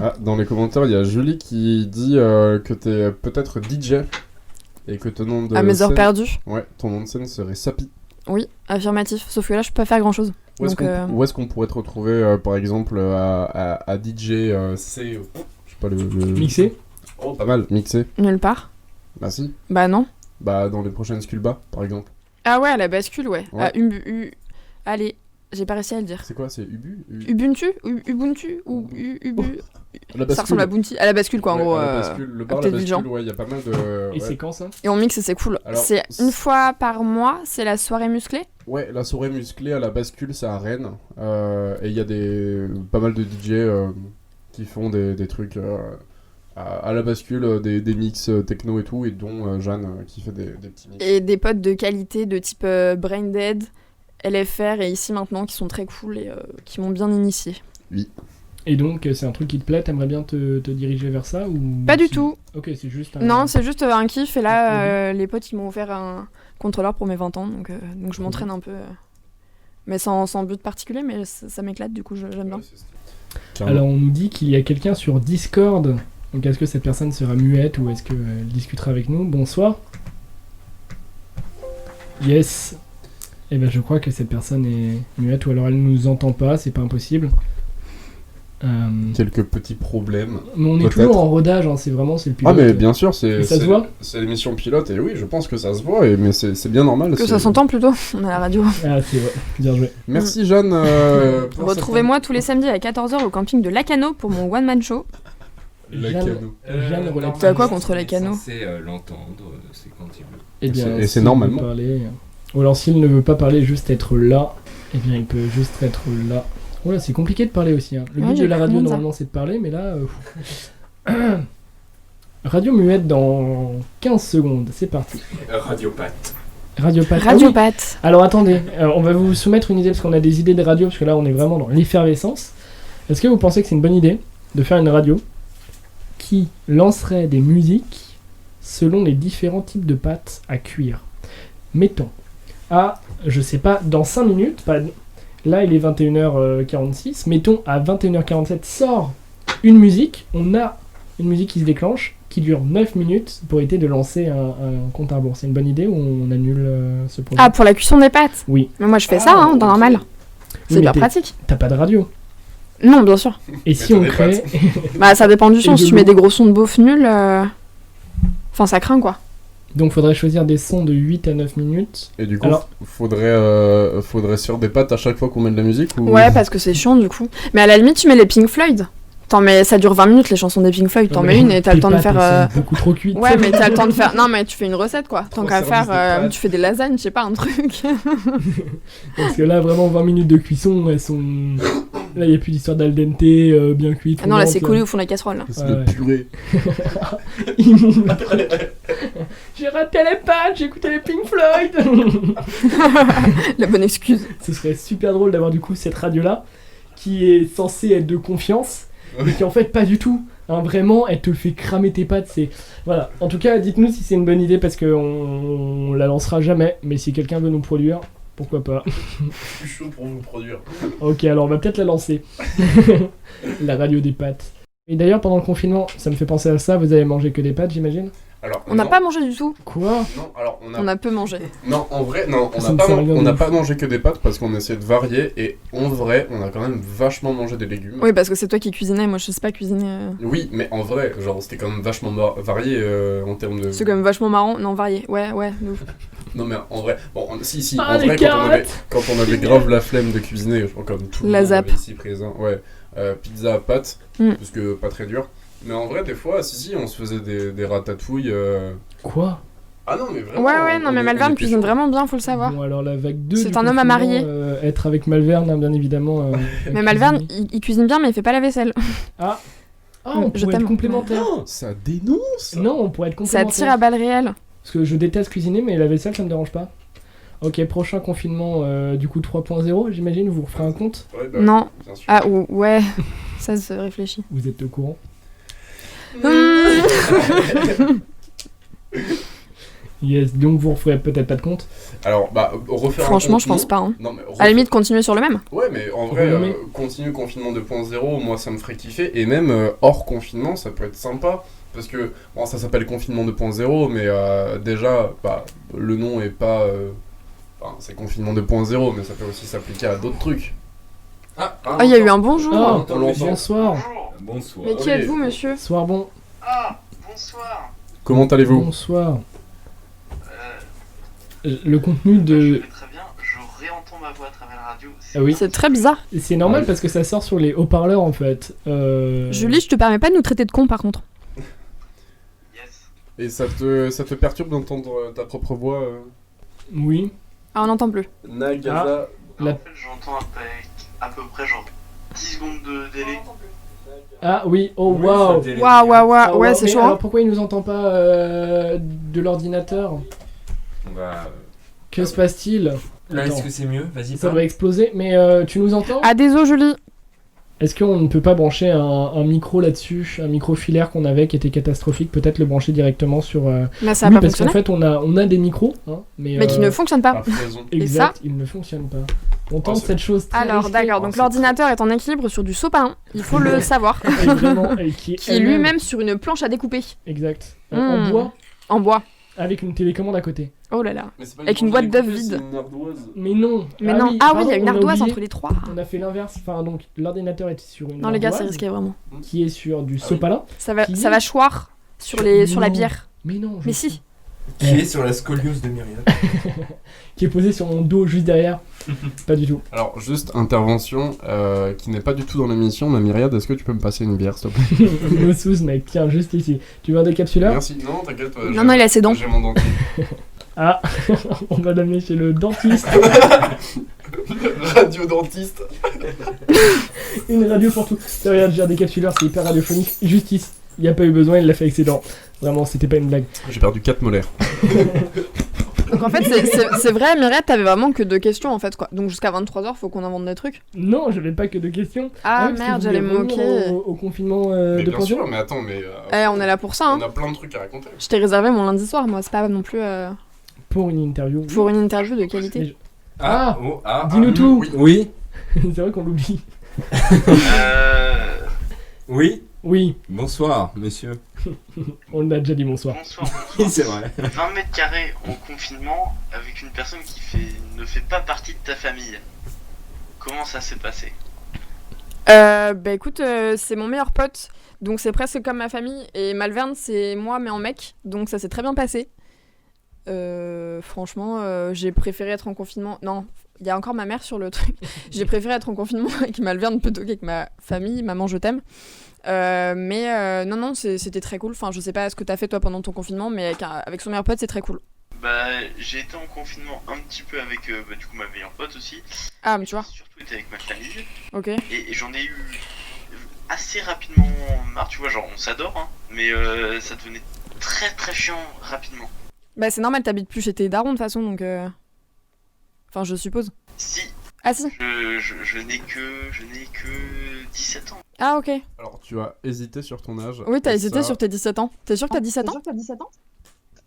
Ah, dans les commentaires, il y a Julie qui dit que t'es peut-être DJ et que ton nom de
À mes heures
scène...
perdues.
Ouais, ton nom de scène serait Sapi.
Oui, affirmatif. Sauf que là, je peux pas faire grand chose.
Où est-ce
Donc,
où est-ce qu'on pourrait te retrouver, par exemple, à DJ C, je sais pas le...
Mixé.
Oh, pas mal, mixé.
Nulle part.
Bah si.
Bah non.
Bah dans les prochaines Sculba, par exemple.
Ah ouais, à la bascule, ouais.
Ouais.
Allez, j'ai pas réussi à le dire.
C'est quoi, c'est Ubu
Ubuntu Ubuntu ou Ubu
La
Ça
bascule.
ressemble à Bounty. À la bascule, quoi, en
Ouais,
gros.
à la bascule, le bar La
Acte
Bascule,
Diligent.
ouais, il y a pas mal de...
Et
ouais.
c'est quand ça?
Et on mixe et c'est cool.
Alors,
C'est une fois par mois, c'est la soirée musclée.
Ouais, la soirée musclée à La Bascule, c'est à Rennes. Et il y a pas mal de DJ qui font des trucs à La Bascule, des mix techno et tout, et dont Jeanne qui fait des petits mix.
Et des potes de qualité de type Braindead, LFR et Ici Maintenant qui sont très cool et qui m'ont bien initié.
Et donc, c'est un truc qui te plaît, t'aimerais bien te diriger vers ça ou...
Pas du tout.
Ok, c'est juste un...
Non, c'est juste un kiff. Et là, les potes, ils m'ont offert un contrôleur pour mes 20 ans. Donc je m'entraîne un peu. Mais sans but particulier, mais ça m'éclate, du coup, j'aime bien.
Alors, on nous dit qu'il y a quelqu'un sur Discord. Donc, est-ce que cette personne sera muette ou est-ce qu'elle discutera avec nous? Bonsoir. Yes. Eh ben, je crois que cette personne est muette ou alors elle nous entend pas, c'est pas impossible.
Quelques petits problèmes.
Mais on est
peut-être.
toujours en rodage, hein, c'est le
Ah
pilote.
mais bien sûr,
Et ça se voit
c'est l'émission pilote, et oui, je pense que ça se voit, mais c'est bien normal.
Que ça s'entend plutôt. On est à la radio.
Ah, c'est vrai, bien joué.
Merci Jeanne. pour
Retrouvez-moi tous les samedis à 14h au camping de Lacano pour mon one-man show.
La
Jeanne-
cano.
Jeanne relève.
T'as quoi contre les canaux?
C'est l'entendre, c'est quand il veut.
Eh bien,
Et c'est
s'il
normalement.
veut parler, ou alors s'il ne veut pas parler, juste être là, eh bien il peut juste être là. Oh là, c'est compliqué de parler aussi. Hein. Le
Ouais,
but
j'ai
de la
cru
radio
comprendre ça.
normalement c'est de parler, mais là... Radio muette dans 15 secondes, c'est parti.
Radiopathe.
Radio Pat.
Radio
Ah
Pat.
oui. Alors attendez, on va vous soumettre une idée parce qu'on a des idées de radio, parce que là on est vraiment dans l'effervescence. Est-ce que vous pensez que c'est une bonne idée de faire une radio qui lancerait des musiques selon les différents types de pâtes à cuire? Mettons, je sais pas, dans 5 minutes, là il est 21h46, mettons à 21h47 sort une musique, on a une musique qui se déclenche, qui dure 9 minutes pour éviter de lancer un compte à rebours. C'est une bonne idée ou on annule ce projet?
Ah, pour la cuisson des pâtes?
Oui.
Mais moi je fais ça, hein, dans normal. C'est
mais
hyper pratique.
T'as pas de radio.
Non, bien sûr.
Et si
t'as
on
des
crée...
Bah ça dépend du son.
Et
Si
de
tu mets
l'eau.
des gros sons de beauf nuls, enfin ça craint quoi.
Donc faudrait choisir des sons de 8 à 9 minutes.
Et du coup,
Alors-
faudrait se faire des pattes à chaque fois qu'on met de la musique ou...
Ouais, parce que c'est chiant du coup. Mais à la limite, tu mets les Pink Floyd. Attends, mais ça dure 20 minutes les chansons des Pink Floyd. T'en
Non,
mets
mais
une et t'as le
tes
temps de
pâtes,
faire.
elles sont beaucoup trop cuites.
Ouais, mais t'as le temps de faire. Non, mais tu fais une recette quoi. Tant
Trop
qu'à
service
faire,
des pâtes.
tu fais des lasagnes, je sais pas, un truc.
Parce que là, vraiment, 20 minutes de cuisson, elles sont... Là, il n'y a plus d'histoire d'al dente, bien cuite.
Ah non, là c'est
fondante,
collé au fond de la casserole. Là.
C'est
Ouais,
de
ouais.
purée.
J'ai raté les pâtes, j'ai écouté les Pink Floyd.
La bonne excuse.
Ce serait super drôle d'avoir du coup cette radio-là, qui est censée être de confiance, mais qui en fait pas du tout. Hein, vraiment, elle te fait cramer tes pattes. Voilà. En tout cas, dites-nous si c'est une bonne idée parce qu'on la lancera jamais. Mais si quelqu'un veut nous produire, pourquoi pas.
Je suis chaud pour vous produire.
Ok, alors on va peut-être la lancer. La radio des pâtes. Et d'ailleurs, pendant le confinement, ça me fait penser à ça. Vous avez mangé que des pâtes, j'imagine?
Alors,
On n'a pas mangé du tout.
Quoi?
Non, alors on a...
On a peu mangé.
Non, en vrai, non,
Ça me fait rien
on
de
n'a
ouf.
pas mangé que des pâtes parce qu'on essayait de varier et en vrai, on a quand même vachement mangé des légumes.
Oui, parce que c'est toi qui cuisinais. Moi, je sais pas cuisiner.
Oui, mais en vrai, genre c'était quand même vachement varié en termes de...
C'est quand même vachement marrant. Non, varié. Ouais, de ouf.
Non mais en vrai, bon, si,
Ah,
en
les
vrai,
carottes
quand on avait grave la flemme de cuisiner, je crois comme tout le
La
monde
zap.
ici présent, ouais, pizza à pâtes, parce que pas très dur. Mais en vrai, des fois, si, on se faisait des ratatouilles.
Quoi?
Ah non, mais vraiment.
Ouais, non, mais Malverne cuisine vraiment bien, faut le savoir.
Bon, alors la vague 2.
C'est
du
un homme à
confinement,
marier.
Être avec Malverne, hein, bien évidemment.
Mais Malverne, il cuisine bien, mais il fait pas la vaisselle.
Ah, on
Je
pourrait être
t'aime.
complémentaires.
Oh, ça dénonce.
Non, on pourrait être
Ça
complémentaires.
tire à balles réelles.
Parce que je déteste cuisiner, mais la vaisselle, ça me dérange pas. Ok, prochain confinement, du coup 3.0, j'imagine, vous referez un compte.
Ouais, bah,
Non.
bien sûr.
Ah, ouais. Ça se réfléchit.
Vous êtes au courant. Yes, donc vous referez peut-être pas de compte.
Alors, refaire
Franchement,
un
je pense
compte,
pas. Hein.
non, mais
À la limite, continuer sur le même.
Ouais, mais en vrai,
Oui.
continue confinement 2.0, moi ça me ferait kiffer. Et même hors confinement, ça peut être sympa. Parce que, bon, ça s'appelle confinement 2.0, mais déjà, le nom est pas. Enfin, c'est confinement 2.0, mais ça peut aussi s'appliquer à d'autres trucs.
Ah, il y a eu un bonjour.
Oh,
on l'entend.
bonsoir.
Bonsoir.
Mais qui
Ok.
êtes-vous, monsieur?
Soir bon.
Ah, bonsoir.
Comment allez-vous?
Bonsoir.
Euh,
Le contenu
Je
de...
vais très bien, je réentends ma voix à travers la radio.
Ah oui.
C'est très bizarre.
C'est normal parce que ça sort sur les haut-parleurs en fait.
Julie, je te permets pas de nous traiter de con par contre.
Yes.
Et ça te perturbe d'entendre ta propre voix
Oui.
Ah, on n'entend plus.
Nagaza.
La-
En fait, j'entends avec à peu près genre 10 secondes de délai.
Ah oui, oh waouh.
Waouh,
Ah,
ouais, c'est
mais
chaud.
alors
Hein.
pourquoi il nous entend pas de l'ordinateur?
On va...
Que se passe-t-il?
Là,
Attends,
est-ce que c'est mieux? Vas-y,
ça
parle.
doit exploser. Mais tu nous entends?
Ah, désolé, Julie.
Est-ce qu'on ne peut pas brancher un micro là-dessus, un micro filaire qu'on avait qui était catastrophique, peut-être le brancher directement sur...
Mais ça a
oui,
pas
parce qu'en
fonctionné.
fait on a des micros, hein,
Mais qui ne fonctionnent pas.
Raison.
Exact,
ça
ils ne fonctionnent pas. On tente
c'est-
cette chose très
Alors,
risquée,
d'accord, donc l'ordinateur est en équilibre sur du sopalin, il faut le savoir.
et vraiment, et qui
Qui est
elle-même-
lui-même sur une planche à découper.
Exact.
Hmm.
En bois,
En bois.
avec une télécommande à côté.
Oh là là.
Mais c'est pas
Avec une boîte
planche
d'œufs
découpée,
vide.
c'est une ardoise.
Mais non.
Mais non. Ah oui, il y a une
pardon, on
ardoise
oublié.
entre les trois.
On a fait l'inverse. Enfin, donc l'ordinateur est sur une
Non, les gars, c'est
ardoise
risqué vraiment.
qui est sur du
oui.
sopalin.
Ça va,
Qui-
ça va choir sur la
Non.
bière.
Mais non,
Mais si.
Qui est sur la scoliose de Myriam.
qui est posé sur mon dos juste derrière. Pas du tout.
Alors, juste intervention qui n'est pas du tout dans l'émission, mais Myriade, est-ce que tu peux me passer une bière, s'il te plaît?
Me sous, mec. Tiens, juste ici. Tu veux un décapsuleur?
Merci. Non, t'inquiète.
Non, non, il a ses dents.
J'ai mon dentier.
Ah, on va l'amener chez le dentiste.
Radio-dentiste.
Une radio pour tout. Ça, regarde, j'ai un décapsuleur, c'est hyper radiophonique. Justice. Il n'y a pas eu besoin, il l'a fait avec ses dents. Vraiment, c'était pas une blague.
J'ai perdu 4 molaires.
Donc en fait, c'est vrai, Myriam, t'avais vraiment que 2 questions en fait quoi. Donc jusqu'à 23h, faut qu'on invente des trucs.
Non, j'avais pas que 2 questions.
Ah
parce que
merde,
vous
j'allais me
voulez revenir
moquer.
Au confinement
Mais
de
bien sûr, mais attends, mais.
On est là pour ça,
On
hein.
a plein de trucs à raconter.
Je t'ai réservé mon lundi soir, moi, c'est pas non plus
Pour une interview.
pour une interview de qualité.
Ah,
oh, ah,
dis-nous tout.
Oui,
C'est vrai qu'on l'oublie.
oui.
Oui,
Bonsoir, monsieur.
on a déjà dit bonsoir.
Bonsoir,
Oui,
bonsoir.
c'est vrai.
20 mètres carrés en confinement avec une personne qui ne fait pas partie de ta famille. Comment ça s'est passé?
Bah écoute, c'est mon meilleur pote, donc c'est presque comme ma famille. Et Malverne, c'est moi mais en mec, donc ça s'est très bien passé. Franchement, j'ai préféré être en confinement. Non, il y a encore ma mère sur le truc. J'ai préféré être en confinement avec Malverne plutôt qu'avec ma famille. Maman, je t'aime. Mais non, c'était très cool. Enfin, je sais pas ce que t'as fait toi pendant ton confinement, mais avec son meilleur pote, c'est très cool.
Bah, j'ai été en confinement un petit peu avec du coup ma meilleure pote aussi.
Ah, mais tu vois,
J'ai surtout été avec ma famille.
ok.
Et j'en ai eu assez rapidement marre, tu vois, genre on s'adore, hein, mais ça devenait très très chiant rapidement.
Bah c'est normal, t'habites plus chez tes darons de toute façon, donc... Enfin, je suppose.
Si,
Ah si.
je n'ai que 17 ans.
Ah ok.
Alors, tu as hésité sur ton âge.
Oui, t'as
Et
hésité
ça-
sur tes 17 ans. T'es sûr que t'as 17 ans?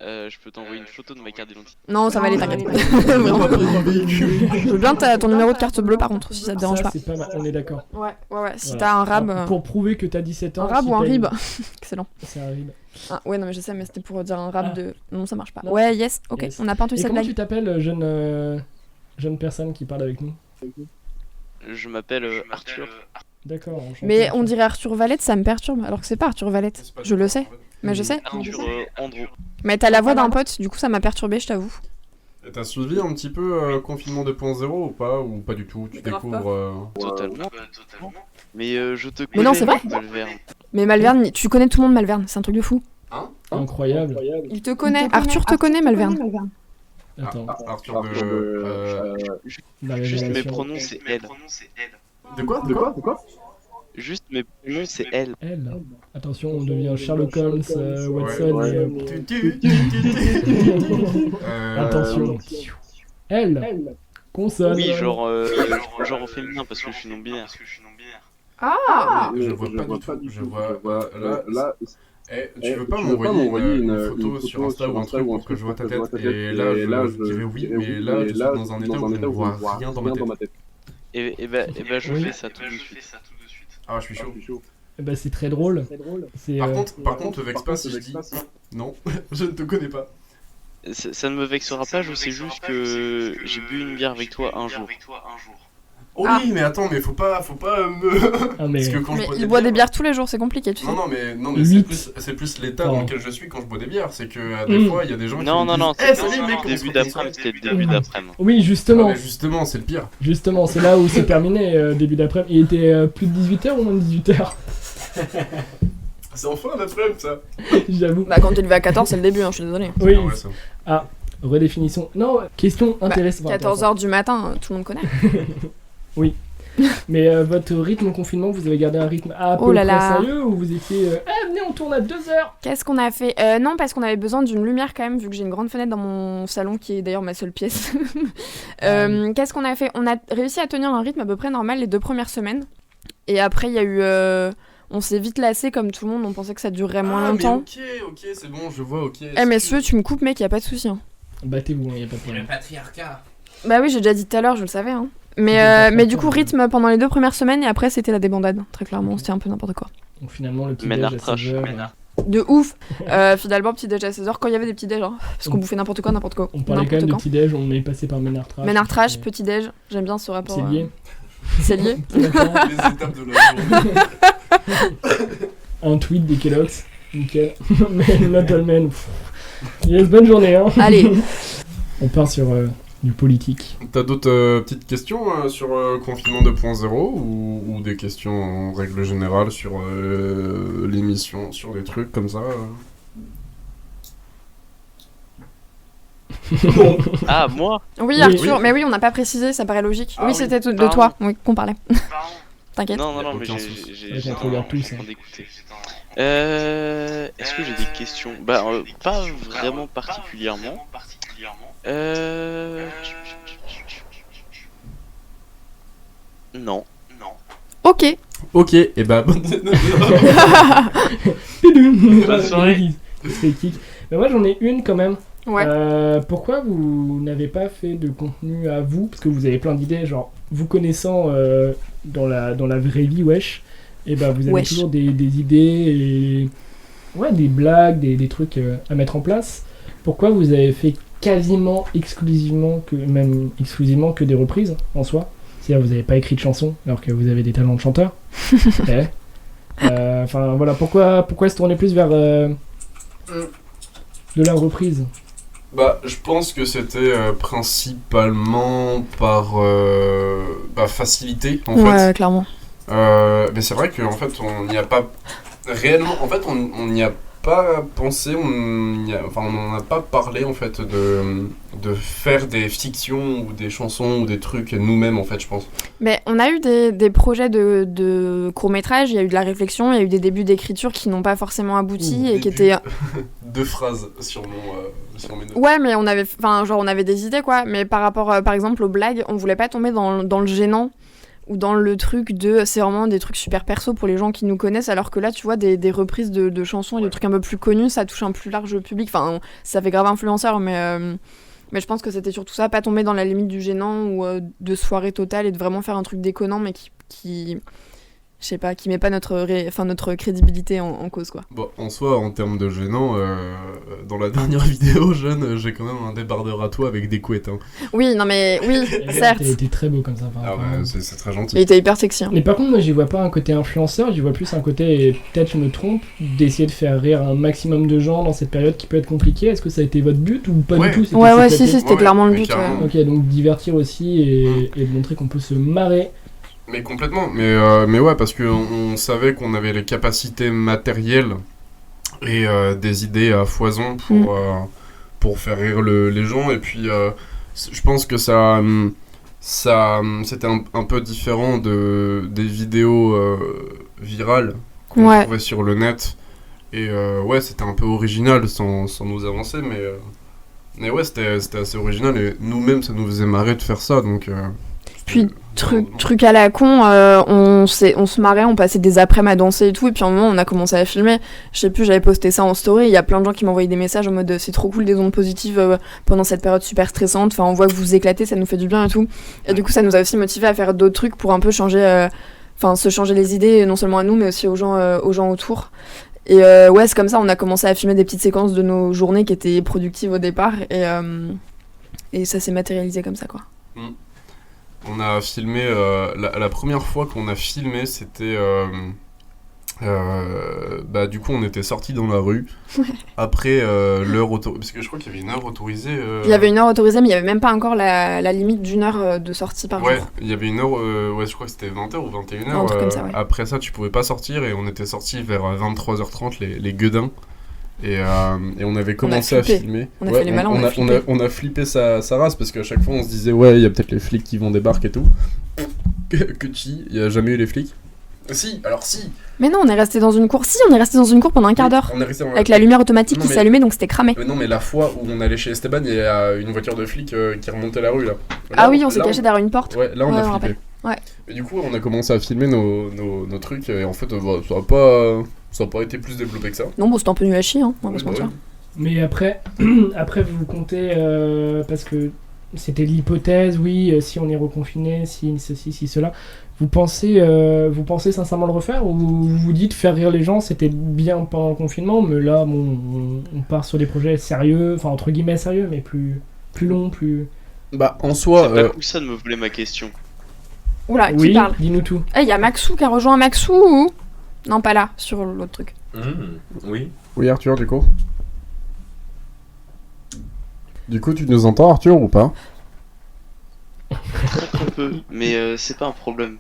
Je peux t'envoyer une photo de ma carte d'identité.
Non, ça va aller, t'inquiète. Vraiment. Je veux bien ton numéro de carte bleue par contre, si ça te dérange
Ça,
pas.
c'est pas mal, on est d'accord.
Ouais. Si
Voilà.
t'as un rab...
Alors, pour prouver que t'as 17 ans.
Un rab
si
ou un
t'as
rib.
une-
Excellent.
C'est un rib.
Ah, ouais, non, mais je sais, mais c'était pour dire un rab
Ah.
de. Non, ça marche pas.
Non.
Ouais, yes, ok,
Yes.
on n'a pas entendu
Et
cette
comment
blague.
tu t'appelles, jeune personne qui parle avec nous?
Je m'appelle Arthur.
D'accord. enchanté.
Mais on dirait Arthur Valette, ça me perturbe, alors que c'est pas Arthur Valette.
C'est pas
Je
du
le
tout,
sais,
en fait.
mais je sais.
Arthur Andrew.
Mais t'as la voix d'un pote, du coup ça m'a perturbé, je t'avoue.
Et t'as suivi un petit peu confinement 2.0 ou pas du tout? Tu
Mais grave
découvres.
Totalement. Mais je te
Mais non, c'est vrai.
Malverne.
Mais Malverne, tu connais tout le monde, Malverne, c'est un truc de fou.
Incroyable.
Il te connaît, Arthur te connaît, Malverne.
Attends.
Arthur de.
La
Juste mes
révélation.
pronoms c'est elle.
De quoi?
Juste mes pronoms c'est elle.
Elle. Attention, on devient Sherlock Holmes, Watson.
Ouais.
Attention. Elle. Consonne.
Oui, genre au féminin parce que je suis non binaire.
Ah
Je vois pas du tout. Je vois là. Tu veux pas m'envoyer une photo sur Insta ou un truc pour que je vois ta tête? Et là, je dirais oui, mais là, je suis dans un état où je ne vois rien dans ma tête.
Et ben, je
Oui.
fais ça tout de suite.
Ah, je suis chaud.
Bah, c'est très drôle. C'est,
Par contre, te vexe pas si je dis non, je ne te connais pas.
Ça ne me vexera pas, je sais juste que j'ai bu une bière avec toi un jour.
Oh
Ah.
oui, mais attends, mais faut pas me.
Ah, mais
Parce que quand
Mais
je bois
il boit des bières tous les jours, c'est compliqué, tu sais.
Non, mais
Huit.
c'est plus l'état
Oh.
dans lequel je suis quand je bois des bières. C'est que des fois, il y a des gens qui
Non,
me disent,
c'était
salut mec, comment
début
ça va
d'après-midi, c'était début d'après-midi.
Oui,
Ah,
justement.
mais justement, c'est le pire.
Justement, c'est là où c'est terminé, début d'après-midi. Il était plus de 18h ou moins de 18h?
C'est enfin un après-midi, ça.
J'avoue.
Bah, quand t'es levé à 14, c'est le début, hein, je suis désolée.
Oui,
Ah ouais, ça.
redéfinition. Non, question intéressante.
14h du matin, tout le monde connaît.
Mais votre rythme au confinement, vous avez gardé un rythme à peu
Oh là
près
là.
sérieux ou vous étiez venez, on tourne à 2h?
Qu'est-ce qu'on a fait? Non, parce qu'on avait besoin d'une lumière quand même, vu que j'ai une grande fenêtre dans mon salon qui est d'ailleurs ma seule pièce. Qu'est-ce qu'on a fait? On a réussi à tenir un rythme à peu près normal les 2 premières semaines. Et après, il y a eu. On s'est vite lassé comme tout le monde, on pensait que ça durerait moins longtemps.
Mais ok, c'est bon, je vois, ok.
Mais si tu veux, tu me coupes, mec, y a pas de souci. Hein.
Battez-vous, y a pas de problème.
patriarcat.
Bah oui, j'ai déjà dit tout à l'heure, je le savais. Hein. Mais du coup, rythme pendant les 2 premières semaines et après, c'était la débandade. Très clairement, c'était un peu n'importe quoi.
Donc finalement, le petit
Ménard
déj à
trash.
16h.
De ouf. Finalement, petit déj à 16h quand il y avait des petits déj. Hein, parce qu'on bouffait n'importe quoi.
On parlait quand même de petit déj, on est passé par Ménard Trash.
Ménard trash, petit déj, j'aime bien ce rapport.
C'est lié.
C'est lié.
Les étapes de la journée.
Un tweet des Kellogg's. Nickel. Mais Natalman. Yes, bonne journée. Hein.
Allez.
On part sur du politique.
T'as d'autres petites questions sur confinement 2.0 ou des questions en règle générale sur l'émission, sur des trucs comme ça
Ah, moi?
Oui,
Oui.
Arthur, mais oui, on n'a pas précisé, ça paraît logique.
Ah
oui,
oui,
c'était de
pardon.
toi qu'on parlait.
Pardon.
T'inquiète.
Non,
Y a
mais
aucun
j'ai
souci.
Ouais, on te regarde tous,
j'ai
hein.
d'écouter. Est-ce que j'ai des questions? Bah, pas vraiment particulièrement. Non.
Ok.
Ok, et bah bonne
Bonne soirée.
C'est kick. Mais moi j'en ai une quand même.
Ouais.
Pourquoi vous n'avez pas fait de contenu à vous? Parce que vous avez plein d'idées, genre vous connaissant dans la vraie vie, wesh, et bah vous avez
Wesh.
toujours des idées et ouais, des blagues, des trucs à mettre en place. Pourquoi vous avez fait quasiment exclusivement que des reprises en soi? C'est-à-dire vous n'avez pas écrit de chansons alors que vous avez des talents de chanteur. Ouais. Enfin voilà, pourquoi se tourner plus vers de la reprise?
Bah, je pense que c'était principalement par facilité, en fait.
Ouais, clairement.
Mais c'est vrai qu'en fait, on n'y a pas réellement... En fait, on n'y a pas pensé, on n'en a pas parlé, en fait, de faire des fictions ou des chansons ou des trucs nous-mêmes, en fait, je pense.
Mais on a eu des projets de court-métrage, il y a eu de la réflexion, il y a eu des débuts d'écriture qui n'ont pas forcément abouti et qui étaient...
2 phrases sur mes notes.
Ouais, mais on avait des idées, quoi. Mais par rapport, par exemple, aux blagues, on voulait pas tomber dans le gênant ou dans le truc de... C'est vraiment des trucs super perso pour les gens qui nous connaissent, alors que là, tu vois, des reprises de chansons et de trucs un peu plus connus, ça touche un plus large public. Enfin, ça fait grave influenceur, mais je pense que c'était surtout ça, pas tomber dans la limite du gênant ou de soirée totale et de vraiment faire un truc déconnant, mais qui je sais pas, qui met pas notre crédibilité en cause, quoi.
Bon, en soi, en termes de gênant, dans la dernière vidéo, jeune, j'ai quand même un débardeur à toi avec des couettes. Hein.
Oui, non mais oui, certes.
Il était très beau comme ça.
Ah ouais, c'est très gentil.
Il était hyper sexy. Hein.
Mais par contre, moi, j'y vois pas un côté influenceur, j'y vois plus un côté, et peut-être je me trompe, d'essayer de faire rire un maximum de gens dans cette période qui peut être compliquée. Est-ce que ça a été votre but ou pas
Ouais.
du tout? C'était
Ouais,
s'éclater?
si, c'était
Ouais,
clairement le
mais
but.
carrément.
Ok, donc divertir aussi et de montrer qu'on peut se marrer.
Mais complètement, mais ouais, parce qu'on savait qu'on avait les capacités matérielles et des idées à foison pour faire rire les gens, et puis je pense que ça c'était un peu différent des vidéos virales qu'on
Ouais.
trouvait sur le net, et ouais, c'était un peu original sans nous avancer, mais ouais, c'était assez original, et nous-mêmes ça nous faisait marrer de faire ça, donc
Puis truc à la con, on se marrait, on passait des après-midi à danser et tout, et puis à un moment on a commencé à filmer. Je sais plus, j'avais posté ça en story, il y a plein de gens qui m'envoyaient des messages en mode c'est trop cool des ondes positives pendant cette période super stressante, enfin on voit que vous vous éclatez, ça nous fait du bien et tout. Et du coup ça nous a aussi motivé à faire d'autres trucs pour un peu changer, se changer les idées, non seulement à nous mais aussi aux gens autour. Et ouais, c'est comme ça, on a commencé à filmer des petites séquences de nos journées qui étaient productives au départ, et ça s'est matérialisé comme ça, quoi.
On a filmé, la première fois qu'on a filmé, c'était... du coup, on était sortis dans la rue. Après l'heure autorisée, parce que je crois qu'il y avait une heure autorisée.
Il y avait une heure autorisée, mais il n'y avait même pas encore la limite d'une heure de sortie par jour.
Ouais, il y avait une heure, je crois que c'était 20h ou 21h.
Un truc comme ça, ouais.
Après ça, tu pouvais pas sortir et on était sortis vers 23h30, les gueudins. Et on avait commencé à filmer.
On a fait les malins,
on a flippé sa race parce qu'à chaque fois on se disait ouais, il y a peut-être les flics qui vont débarquer et tout. Que chi, il y a jamais eu les flics. Si.
Mais non, on est resté dans une cour. Si, on est resté dans une cour pendant un quart d'heure. Avec la lumière automatique qui s'allumait, donc c'était cramé.
Non, mais la fois où on allait chez Esteban, il y a une voiture de flic qui remontait la rue là.
On s'est caché derrière une porte.
Ouais, là on a flippé.
Ouais.
Et du coup, on a commencé à filmer nos trucs et en fait, ça a pas été plus développé que ça.
Non, bon, c'était un peu nul à chier, on va pas se mentir.
Mais après vous comptez, parce que c'était l'hypothèse, oui, si on est reconfiné, si ceci, si cela. Vous pensez sincèrement le refaire ou vous vous dites faire rire les gens, c'était bien pendant le confinement, mais là, on part sur des projets sérieux, enfin entre guillemets sérieux, mais plus longs, plus...
Bah, en soi...
C'est pas cool ça de me voler ma question.
Oula, qui parle ?
Dis-nous tout.
Il y a Maxou qui a rejoint Maxou ou... Non, pas là, sur l'autre truc.
Oui.
Oui, Arthur, du coup. Du coup, tu nous entends, Arthur, ou pas ?
Très peu, mais c'est pas un problème.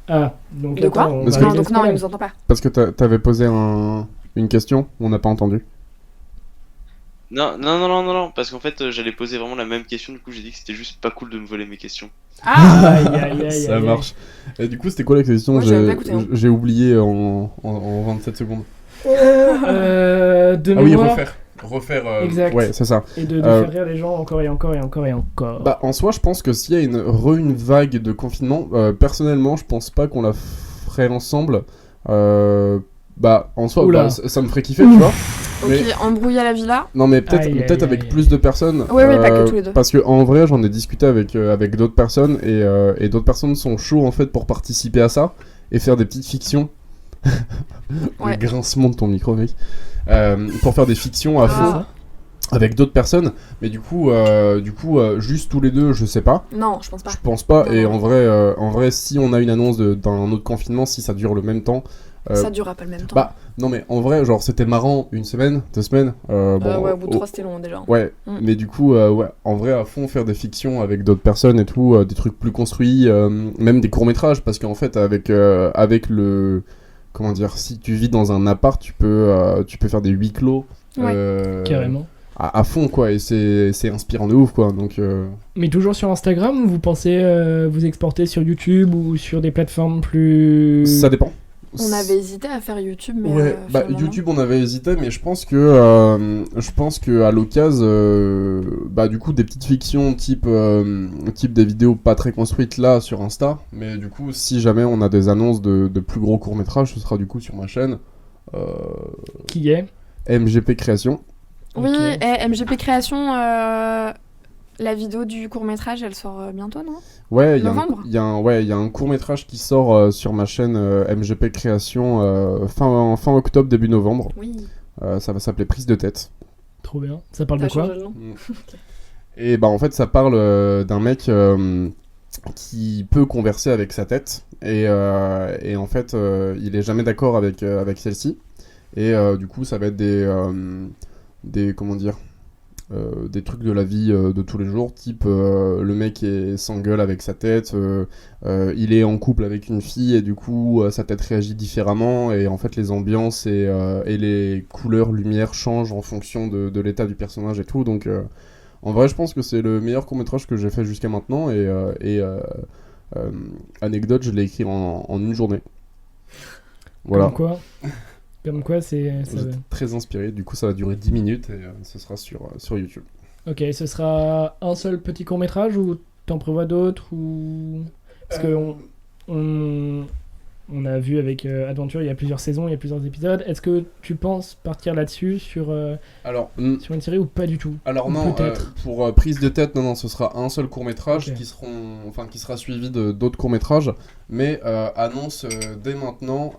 Ah, donc
de quoi ?
Non,
il nous entend pas.
Parce que t'avais posé une question, on n'a pas entendu.
Non, parce qu'en fait j'allais poser vraiment la même question, du coup j'ai dit que c'était juste pas cool de me voler mes questions.
Aïe.
Ça marche. Et du coup, c'était quoi la question ? J'ai oublié en 27 secondes.
De
oui,
mémoire.
Refaire
Exact.
Ouais, c'est ça.
Et de faire rire les gens encore et encore et encore et encore.
Bah, en soi, je pense que s'il y a une vague de confinement, personnellement, je pense pas qu'on la ferait ensemble. En soi, ça me ferait kiffer, tu vois.
Ok, embrouiller à la villa.
Non, mais peut-être avec plus de personnes.
Oui, pas que tous les deux.
Parce que en vrai, j'en ai discuté avec d'autres personnes et d'autres personnes sont chauds en fait pour participer à ça et faire des petites fictions. Le grincement de ton micro, mec. Pour faire des fictions à fond avec d'autres personnes, mais du coup, juste tous les deux, je sais pas.
Non, je pense pas.
Je pense pas.
Non.
Et en vrai, si on a une annonce d'un autre confinement, si ça dure le même temps.
Ça durera pas le même temps.
Bah, non, mais en vrai, genre, c'était marrant une semaine, 2 semaines.
Au bout de 3, c'était long déjà.
Ouais, mais du coup, en vrai, à fond, faire des fictions avec d'autres personnes et tout, des trucs plus construits, même des courts-métrages, parce qu'en fait, avec le. Comment dire, si tu vis dans un appart, tu peux faire des huis clos.
Carrément.
À fond, quoi, et c'est inspirant de ouf, quoi, donc...
Mais toujours sur Instagram, ou vous pensez vous exporter sur YouTube ou sur des plateformes plus...
Ça dépend.
On avait hésité à faire YouTube, mais...
Ouais, YouTube, on avait hésité, mais je pense que à l'occasion, du coup, des petites fictions type des vidéos pas très construites là sur Insta, mais du coup, si jamais on a des annonces de plus gros courts-métrages, ce sera du coup sur ma chaîne.
Qui est
MGP Création.
Oui, et MGP Création, la vidéo du court-métrage, elle sort bientôt, non ?
Ouais, il y a un court-métrage qui sort sur ma chaîne MGP Création fin octobre, début novembre.
Oui.
Ça va s'appeler Prise de tête.
Trop bien. Ça parle de quoi ?
Et en fait, ça parle d'un mec qui peut converser avec sa tête. Et en fait, il est jamais d'accord avec celle-ci. Et du coup, ça va être des trucs de la vie de tous les jours, type le mec s'engueule avec sa tête, il est en couple avec une fille et du coup sa tête réagit différemment et en fait les ambiances et les couleurs, lumière changent en fonction de l'état du personnage et tout, donc en vrai je pense que c'est le meilleur court-métrage que j'ai fait jusqu'à maintenant et anecdote, je l'ai écrit en une journée. Voilà.
Comme quoi, c'est...
J'étais très inspiré, du coup ça va durer 10 minutes et ce sera sur YouTube.
Ok, ce sera un seul petit court-métrage ou t'en prévois d'autres ou... Parce que on a vu avec Adventure, il y a plusieurs saisons, il y a plusieurs épisodes. Est-ce que tu penses partir là-dessus sur une série ou pas du tout?
Alors
Ou
non,
peut-être.
pour prise de tête, non, ce sera un seul court-métrage
Ok.
qui sera suivi d'autres courts-métrages, mais annonce dès maintenant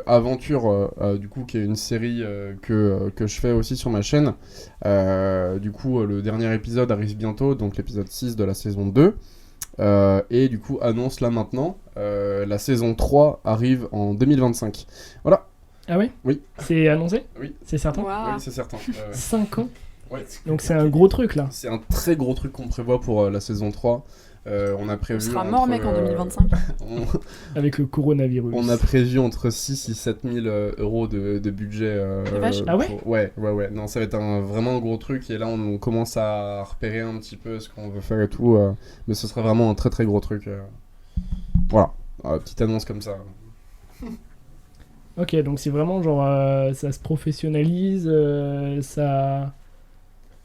Aventure, du coup, qui est une série que je fais aussi sur ma chaîne. Du coup, le dernier épisode arrive bientôt, donc l'épisode 6 de la saison 2. Et du coup, annonce là maintenant, la saison 3 arrive en 2025. Voilà.
Ah oui?
Oui.
C'est annoncé?
Oui.
C'est certain?
Waouh.
Oui, c'est certain.
5 ans?
Ouais.
Donc c'est un gros truc là.
C'est un très gros truc qu'on prévoit pour la saison 3. On a
On
prévu.
sera mort, mec, en 2025.
Avec le coronavirus.
On a prévu entre 6 et 7 000 euros de budget.
La vache.
Ah ouais
Ouais. Non, ça va être vraiment un gros truc. Et là, on commence à repérer un petit peu ce qu'on veut faire et tout. Mais ce sera vraiment un très très gros truc. Voilà. Petite annonce comme ça.
Ok, donc c'est vraiment genre ça se professionnalise, ça...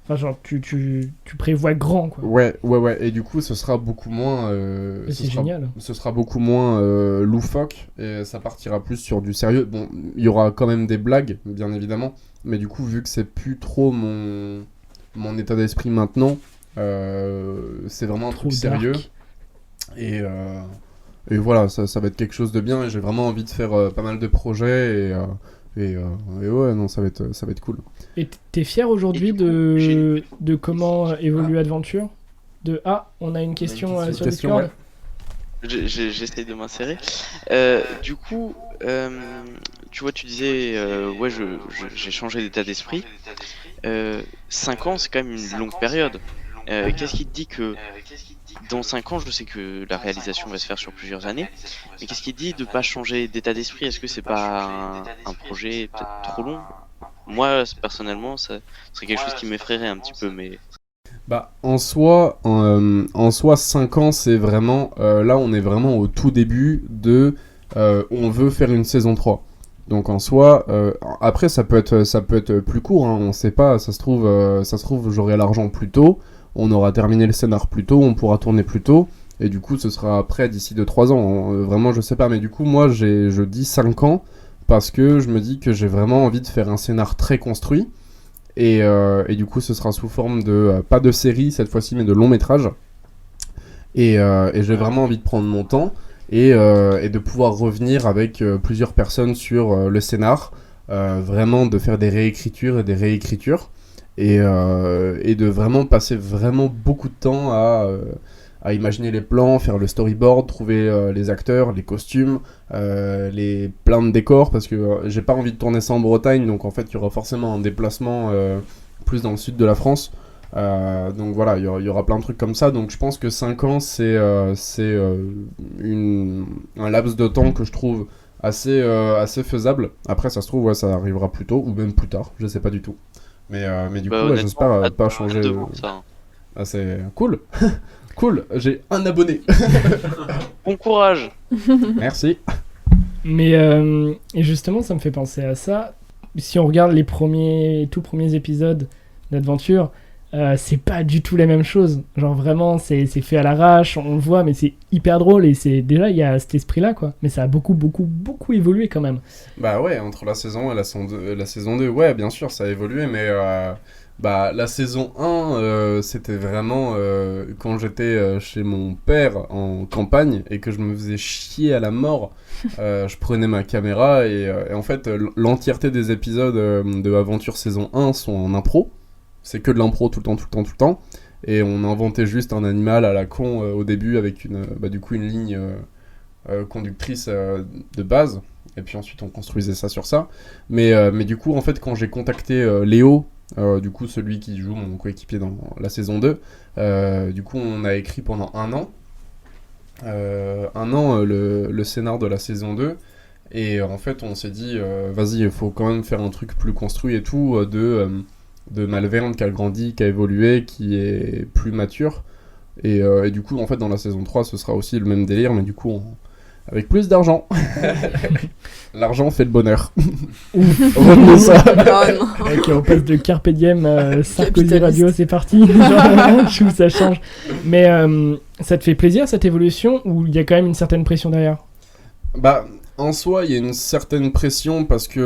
Enfin genre tu prévois grand quoi.
Ouais. Et du coup, ce sera beaucoup moins.
Et c'est génial.
Ce sera beaucoup moins loufoque et ça partira plus sur du sérieux. Bon, il y aura quand même des blagues, bien évidemment, mais du coup, vu que c'est plus trop mon état d'esprit maintenant, c'est vraiment un
Trop
truc sérieux.
dark.
Et voilà, ça va être quelque chose de bien et j'ai vraiment envie de faire pas mal de projets et ouais, non, ça va être cool.
Et t'es fier aujourd'hui
Et du coup,
de comment évolue Adventure? On a une question
question,
sur
question,
Discord.
ouais.
J'essaye de m'insérer. Du coup, tu vois, tu disais, ouais, j'ai changé d'état d'esprit. 5 ans, c'est quand même une longue période. Qu'est-ce qui te dit que dans 5 ans, je sais que la réalisation va se faire sur plusieurs années, mais qu'est-ce qui te dit de pas changer d'état d'esprit? Est-ce que c'est pas un projet peut-être trop long? Moi, personnellement, ça serait quelque chose qui m'effraierait un petit peu, mais...
Bah, en soi, 5 ans, c'est vraiment... là, on est vraiment au tout début de... on veut faire une saison 3. Donc en soi, après, ça peut être plus court, hein, on sait pas, ça se trouve, j'aurai l'argent plus tôt, on aura terminé le scénar plus tôt, on pourra tourner plus tôt, et du coup, ce sera prêt d'ici 2-3 ans. Vraiment, je sais pas, mais du coup, moi, je dis 5 ans, parce que je me dis que j'ai vraiment envie de faire un scénar très construit, et du coup, ce sera sous forme de, pas de série cette fois-ci, mais de long métrage. Et j'ai vraiment envie de prendre mon temps, et de pouvoir revenir avec plusieurs personnes sur le scénar, vraiment de faire des réécritures et des réécritures, et de vraiment passer vraiment beaucoup de temps à imaginer les plans, faire le storyboard, trouver les acteurs, les costumes, les plans de décors, parce que j'ai pas envie de tourner ça en Bretagne, donc en fait il y aura forcément un déplacement plus dans le sud de la France. Donc voilà, il y aura plein de trucs comme ça, donc je pense que 5 ans c'est un laps de temps que je trouve assez faisable. Après ça se trouve, ouais, ça arrivera plus tôt ou même plus tard, je sais pas du tout. Mais du coup, ouais,
honnêtement,
j'espère pas changer.
devant ça, hein.
Ah, c'est cool. Cool, j'ai un abonné.
Bon courage.
Merci.
Mais et justement, ça me fait penser à ça. Si on regarde les tout premiers épisodes d'Adventure, c'est pas du tout la même chose. Genre vraiment, c'est fait à l'arrache, on le voit, mais c'est hyper drôle et c'est déjà il y a cet esprit-là quoi. Mais ça a beaucoup évolué quand même.
Bah ouais, entre la saison 1 et la saison 2, ouais, bien sûr, ça a évolué, mais bah la saison 1, c'était vraiment quand j'étais chez mon père en campagne et que je me faisais chier à la mort. Je prenais ma caméra et en fait, l'entièreté des épisodes de Aventure saison 1 sont en impro. C'est que de l'impro tout le temps. Et on inventait juste un animal à la con au début avec une ligne conductrice de base. Et puis ensuite on construisait ça sur ça. Mais du coup, en fait, quand j'ai contacté Léo, du coup celui qui joue mon coéquipier dans la saison 2, du coup on a écrit pendant un an le scénar de la saison 2. Et en fait on s'est dit, vas-y, il faut quand même faire un truc plus construit et tout, de Malverne qui a grandi, qui a évolué, qui est plus mature. Et du coup, en fait, dans la saison 3, ce sera aussi le même délire, mais du coup, avec plus d'argent. L'argent fait le bonheur. Retenez ça.
Oh non.
Ok, on passe de Carpe Diem Sarkozy
Capitaliste.
Radio, c'est parti. Je trouve ça change. Mais ça te fait plaisir cette évolution ou il y a quand même une certaine pression derrière?
Bah, en soi, il y a une certaine pression parce que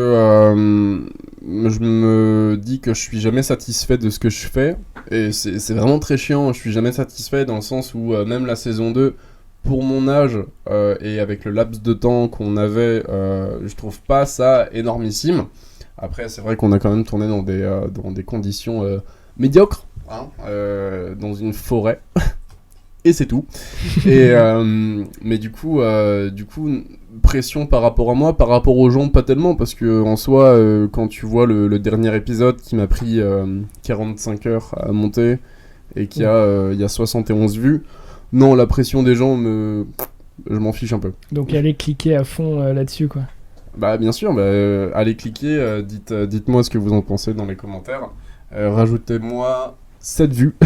je me dis que je suis jamais satisfait de ce que je fais. Et c'est vraiment très chiant, je suis jamais satisfait dans le sens où même la saison 2, pour mon âge et avec le laps de temps qu'on avait, je trouve pas ça énormissime. Après, c'est vrai qu'on a quand même tourné dans des conditions médiocres, hein, dans une forêt. Et c'est tout. Et, mais du coup, pression par rapport à moi, par rapport aux gens, pas tellement, parce que en soi, quand tu vois le dernier épisode qui m'a pris 45 heures à monter et il y a 71 vues, non, la pression des gens, je m'en fiche un peu.
Donc allez cliquer à fond là-dessus, quoi.
Bah bien sûr, allez cliquer, dites-moi ce que vous en pensez dans les commentaires. Rajoutez-moi 7 vues,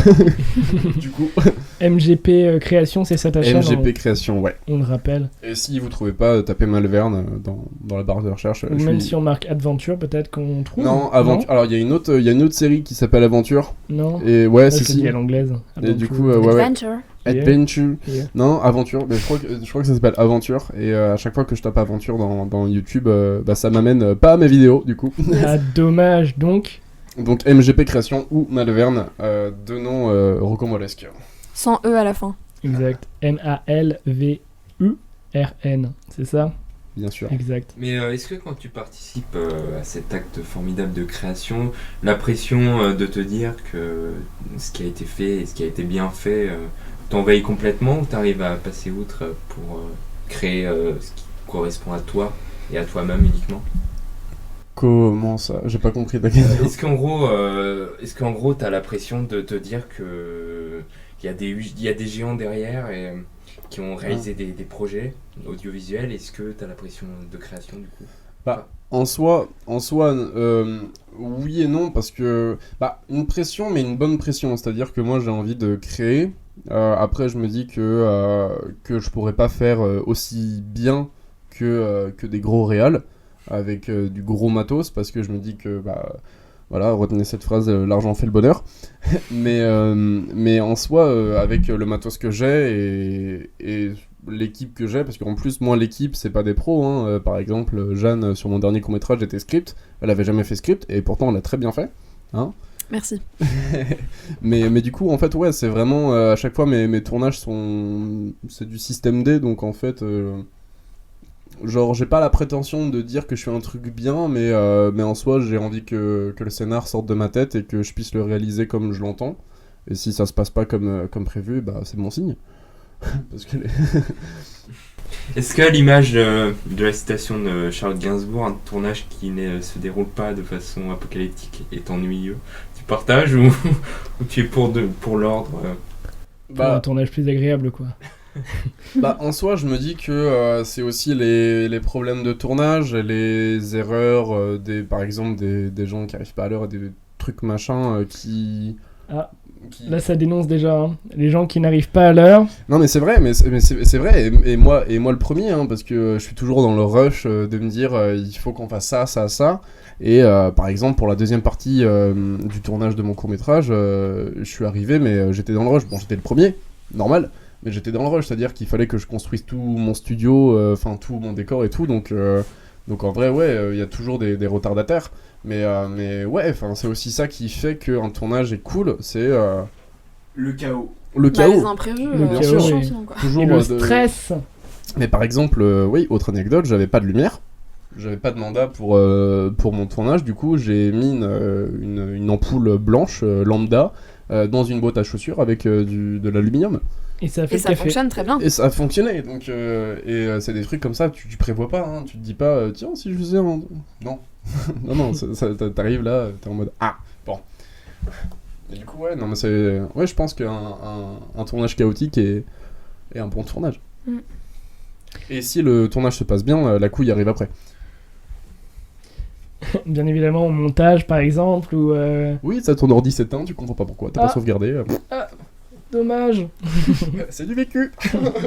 du coup.
MGP Création, c'est ça ta chaîne?
MGP Création, ouais.
On le rappelle.
Et si vous trouvez pas, tapez Malverne dans la barre de recherche.
Ou même si on marque Adventure, peut-être qu'on trouve.
Non, Aventure. Alors il y a une autre série qui s'appelle Aventure.
Non.
Et ouais,
c'est
si.
à l'anglaise.
Et du coup, ouais.
Adventure.
Adventure.
Yeah.
Non, Aventure. Mais je crois que ça s'appelle Aventure. Et à chaque fois que je tape Aventure dans YouTube, ça m'amène pas à mes vidéos, du coup.
Ah, dommage, donc.
Donc MGP Création ou Malverne, deux noms rocambolesques.
Sans E à la fin.
Exact. Malvurn, c'est ça?
Bien sûr.
Exact.
Mais est-ce que quand tu participes à cet acte formidable de création, la pression de te dire que ce qui a été fait et ce qui a été bien fait t'envahit complètement, ou t'arrives à passer outre pour créer ce qui correspond à toi et à toi-même uniquement?
Comment ça? J'ai pas compris ta question.
Est-ce qu'en gros t'as la pression de te dire que il y a des géants derrière et qui ont réalisé des projets audiovisuels? Est-ce que t'as la pression de création du coup?
Bah, en soi, oui et non, parce que une pression, mais une bonne pression. C'est-à-dire que moi j'ai envie de créer. Après, je me dis que je pourrais pas faire aussi bien que des gros réals avec du gros matos, parce que je me dis que voilà, retenez cette phrase, l'argent fait le bonheur. mais en soi, avec le matos que j'ai et l'équipe que j'ai, parce qu'en plus, moi, l'équipe, c'est pas des pros, hein. Par exemple, Jeanne, sur mon dernier court-métrage, était script. Elle avait jamais fait script, et pourtant, elle a très bien fait. Hein.
Merci.
mais du coup, en fait, ouais, c'est vraiment... à chaque fois, mes tournages c'est du système D, donc en fait... genre, j'ai pas la prétention de dire que je fais un truc bien, mais en soi, j'ai envie que le scénar sorte de ma tête et que je puisse le réaliser comme je l'entends. Et si ça se passe pas comme prévu, c'est bon signe. Parce que
Est-ce qu'à l'image de la citation de Charles Gainsbourg, un tournage qui ne se déroule pas de façon apocalyptique est ennuyeux, tu partages ou tu es pour l'ordre
Un tournage plus agréable, quoi.
En soi, je me dis que c'est aussi les problèmes de tournage, les erreurs, par exemple des gens qui arrivent pas à l'heure, des trucs machin qui...
Là, ça dénonce déjà, hein. Les gens qui n'arrivent pas à l'heure.
Non, mais c'est vrai, c'est vrai, et moi le premier, hein, parce que je suis toujours dans le rush de me dire il faut qu'on fasse ça, et par exemple pour la deuxième partie du tournage de mon court-métrage, je suis arrivé, mais j'étais dans le rush. Bon, j'étais le premier, normal, mais j'étais dans le rush, c'est-à-dire qu'il fallait que je construise tout mon studio, tout mon décor et tout, donc en vrai, ouais, il y a toujours des retardataires. Mais ouais, c'est aussi ça qui fait qu'un tournage est cool, c'est
le chaos.
Le chaos.
Les imprévus,
Le
chaos,
chiant,
oui.
quoi.
Toujours
Et le stress.
Mais par exemple, oui, autre anecdote, j'avais pas de lumière, j'avais pas de mandat pour mon tournage, du coup j'ai mis une ampoule blanche lambda dans une boîte à chaussures avec de l'aluminium.
Et ça a fait
Et
le
ça
café.
fonctionne très bien.
Et ça a fonctionné, donc c'est des trucs comme ça, tu prévois pas, hein, tu te dis pas, tiens, si je faisais un... Non, non, t'arrives là, t'es en mode, ah, bon. Et du coup, ouais, non, mais c'est... Ouais, je pense qu'un tournage chaotique est un bon tournage.
Mm.
Et si le tournage se passe bien, la couille arrive après.
Bien évidemment, au montage, par exemple, ou...
Oui, ça ton ordi s'éteint, tu comprends pas pourquoi, t'as pas sauvegardé.
Dommage.
C'est du vécu.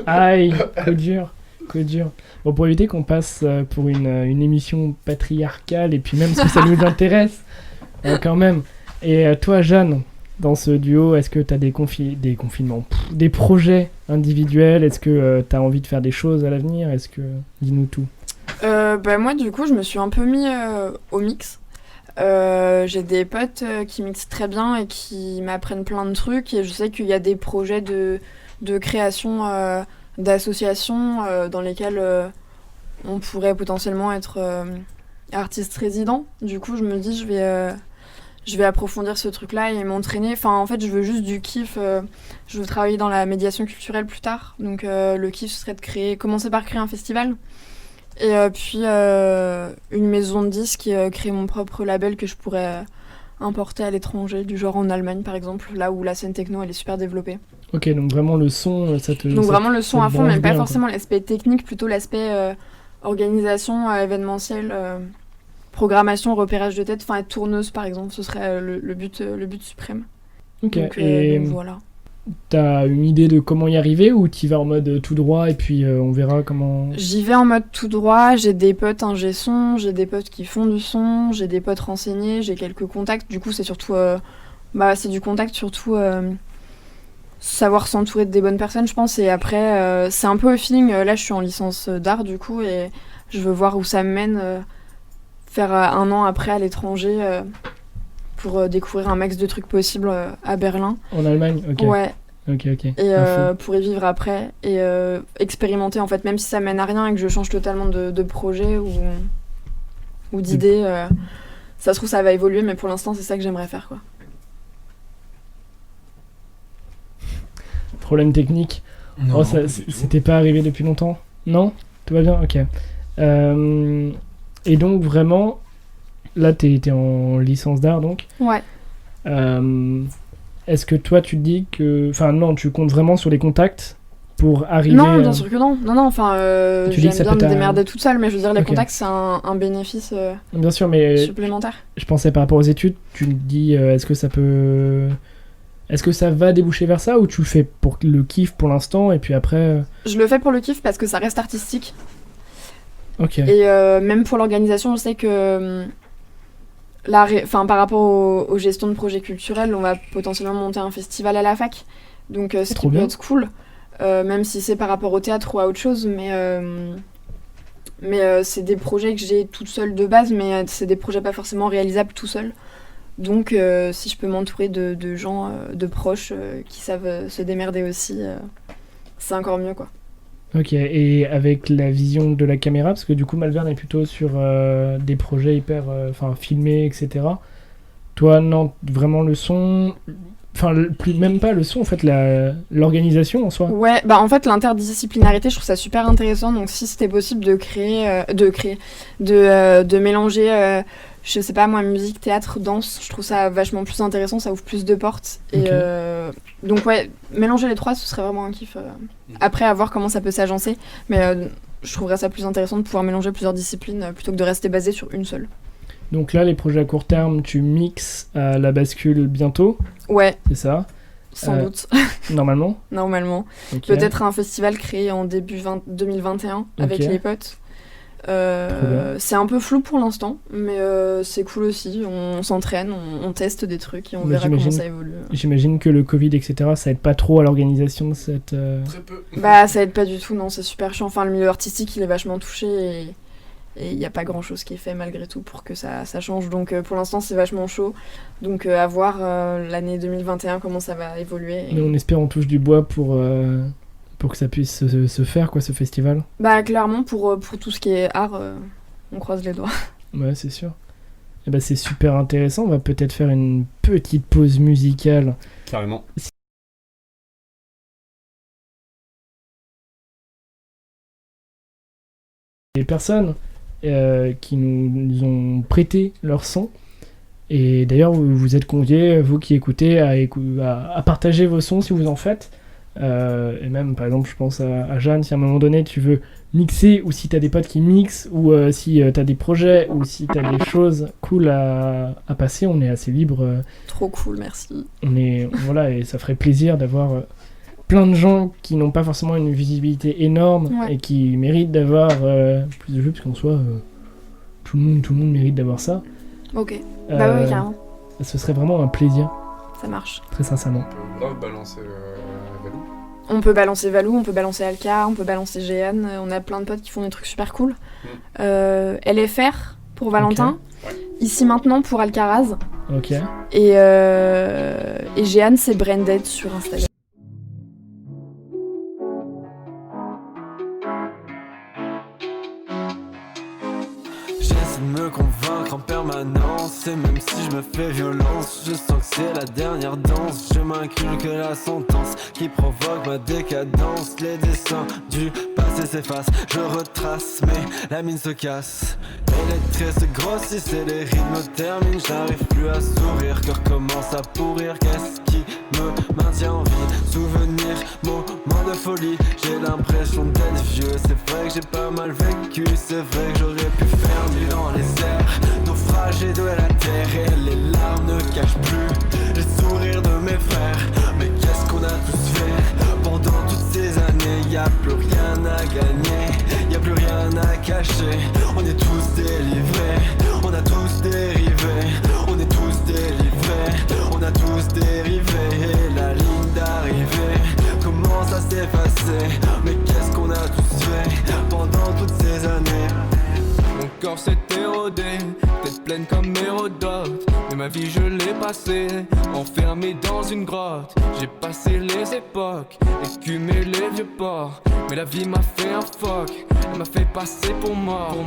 Aïe, coup dur. coup dur. Bon, pour éviter qu'on passe pour une émission patriarcale, et puis même si ça nous intéresse, quand même. Et toi, Jeanne, dans ce duo, est-ce que tu as des confinements, des projets individuels? Est-ce que tu as envie de faire des choses à l'avenir? Dis-nous tout.
Moi, du coup, je me suis un peu mis au mix. J'ai des potes qui mixent très bien et qui m'apprennent plein de trucs. Et je sais qu'il y a des projets de création d'associations dans lesquelles on pourrait potentiellement être artiste résident. Du coup, je me dis, je vais approfondir ce truc-là et m'entraîner. Enfin, en fait, je veux juste du kiff. Je veux travailler dans la médiation culturelle plus tard. Donc, le kiff, ce serait de commencer par créer un festival. Et puis, une maison de disques et créer mon propre label que je pourrais importer à l'étranger, du genre en Allemagne, par exemple, là où la scène techno, elle est super développée.
Ok, donc vraiment le son, ça te...
Donc vraiment le son à fond, mais pas
bien,
forcément l'aspect technique, plutôt l'aspect organisation, événementiel, programmation, repérage de tête, enfin être tourneuse par exemple, ce serait le but suprême.
Ok,
donc voilà.
T'as une idée de comment y arriver ou t'y vas en mode tout droit et puis on verra comment...
J'y vais en mode tout droit, j'ai des potes ingé son, j'ai des potes qui font du son, j'ai des potes renseignés, j'ai quelques contacts, du coup c'est surtout... c'est du contact surtout... savoir s'entourer de des bonnes personnes, je pense, et après c'est un peu au feeling. Là je suis en licence d'art du coup et je veux voir où ça me mène, faire 1 an après à l'étranger pour découvrir un max de trucs possibles à Berlin.
En Allemagne, ok.
Ouais.
Ok.
Et pour y vivre après et expérimenter en fait, même si ça mène à rien et que je change totalement de projet ou d'idée, ça se trouve ça va évoluer, mais pour l'instant c'est ça que j'aimerais faire quoi.
Problème technique.
Non,
c'était pas arrivé depuis longtemps? Non? Tout va bien? Ok. Et donc vraiment, là t'es en licence d'art donc?
Ouais.
Est-ce que toi tu te dis que... Enfin non, tu comptes vraiment sur les contacts pour arriver...
Non, bien sûr que non. Non, enfin, j'aime bien me démerder toute seule, mais je veux dire, les contacts c'est un bénéfice
bien sûr, mais
supplémentaire.
Je pensais par rapport aux études, tu te dis est-ce que ça va déboucher vers ça ou tu le fais pour le kiff pour l'instant et puis après...
Je le fais pour le kiff parce que ça reste artistique.
Ok.
Et même pour l'organisation, je sais que par rapport aux gestions de projets culturels, on va potentiellement monter un festival à la fac. Donc ce qui peut être cool, même si c'est par rapport au théâtre ou à autre chose. Mais c'est des projets que j'ai toute seule de base, mais c'est des projets pas forcément réalisables tout seul. Donc si je peux m'entourer de gens, de proches qui savent se démerder aussi, c'est encore mieux quoi.
Ok, et avec la vision de la caméra, parce que du coup Malvern est plutôt sur des projets hyper filmés, etc. Toi, non, vraiment le son... Enfin, même pas le son, en fait, l'organisation en soi.
Ouais, en fait, l'interdisciplinarité, je trouve ça super intéressant. Donc, si c'était possible de mélanger, je sais pas moi, musique, théâtre, danse, je trouve ça vachement plus intéressant, ça ouvre plus de portes. Et donc, ouais, mélanger les trois, ce serait vraiment un kiff. Après, à voir comment ça peut s'agencer. Mais je trouverais ça plus intéressant de pouvoir mélanger plusieurs disciplines plutôt que de rester basé sur une seule.
Donc là, les projets à court terme, tu mixes à la bascule bientôt.
Ouais.
C'est ça.
Sans doute.
Normalement.
Okay. Peut-être un festival créé en début 2021 avec les potes. C'est un peu flou pour l'instant, mais c'est cool aussi. On s'entraîne, on teste des trucs et on verra comment ça évolue.
J'imagine que le Covid, etc., ça aide pas trop à l'organisation de cette...
Très peu.
Ça aide pas du tout, non, c'est super chiant. Enfin, le milieu artistique, il est vachement touché et il n'y a pas grand chose qui est fait malgré tout pour que ça change. Donc pour l'instant c'est vachement chaud. Donc à voir l'année 2021 comment ça va évoluer.
Mais on espère, on touche du bois pour que ça puisse se faire quoi, ce festival.
Clairement pour tout ce qui est art, on croise les doigts.
Ouais, c'est sûr. Et c'est super intéressant, on va peut-être faire une petite pause musicale.
Carrément.
Les personnes qui nous ont prêté leur son. Et d'ailleurs, vous êtes conviés, vous qui écoutez, à partager vos sons si vous en faites. Et même, par exemple, je pense à Jeanne, si à un moment donné tu veux mixer, ou si t'as des potes qui mixent, ou si t'as des projets, ou si t'as des choses cool à passer, on est assez libre.
Trop cool, merci.
Voilà, et ça ferait plaisir d'avoir plein de gens qui n'ont pas forcément une visibilité énorme
Ouais.
et qui méritent d'avoir plus de vues, parce qu'en soi, tout le monde mérite d'avoir ça.
Ok. Bah ouais, carrément.
Ce serait vraiment un plaisir,
Ça marche.
très sincèrement.
On peut grave balancer Valou.
On peut balancer Valou, on peut balancer Alka, on peut balancer Jeanne. On a plein de potes qui font des trucs super cool. LFR pour Valentin.
Ouais.
Ici maintenant pour Alcaraz.
Ok.
Et Jeanne, c'est Branded sur Instagram.
J'essaie de me convaincre en permanence. Et même si je me fais violence, je sens que c'est la dernière danse. Je m'inculque la sentence qui provoque ma décadence. Les dessins du passé s'effacent, je retrace mais la mine se casse. Et les traits se grossissent et les rythmes terminent. J'arrive plus à sourire, cœur commence à pourrir. Qu'est-ce qui me maintient en vie? Souvenir, moment de folie. J'ai l'impression d'être vieux. C'est vrai que j'ai pas mal vécu. C'est vrai que j'aurais pu faire mieux dans les airs. Naufragé de la terre et les larmes ne cachent plus les sourires de mes frères. Mais qu'est-ce qu'on a tous fait pendant toutes ces années? Y a plus rien à gagner, y a plus rien à cacher. On est tous délivrés, on a tous dérivé. On est tous délivrés, on a tous dérivé. Et la ligne d'arrivée commence à s'effacer. Mais qu'est-ce qu'on a tous fait pendant toutes ces années?
Mon corps s'est érodé, tête pleine comme Hérodote. Mais ma vie je l'ai passée, enfermée dans une grotte. J'ai passé les époques, écumé les vieux ports. Mais la vie m'a fait un phoque, elle m'a fait passer pour mort.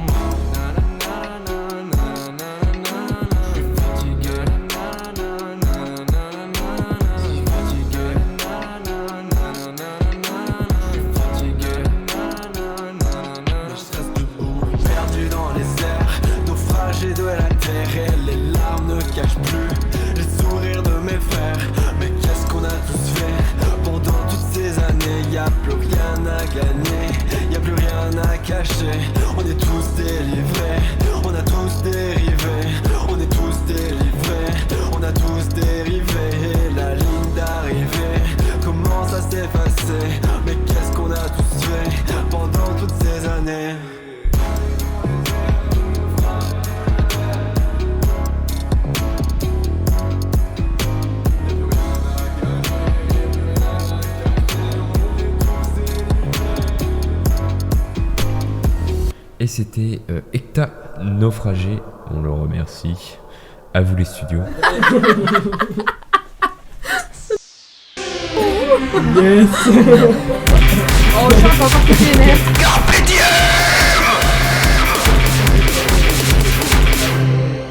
De la terre et les larmes ne cachent plus les sourires de mes frères. Mais qu'est-ce qu'on a tous fait pendant toutes ces années? Y a plus rien à gagner, y a plus rien à cacher. On est tous délivrés, on a tous dérivé. On est tous délivrés, on a tous dérivé. Et la ligne d'arrivée commence à s'effacer. Mais qu'est-ce qu'on a tous fait pendant toutes ces années?
Et c'était Ecta Naufragé, on le remercie. À vous les studios.
Yes.
Oh, je suis encore plus vénère.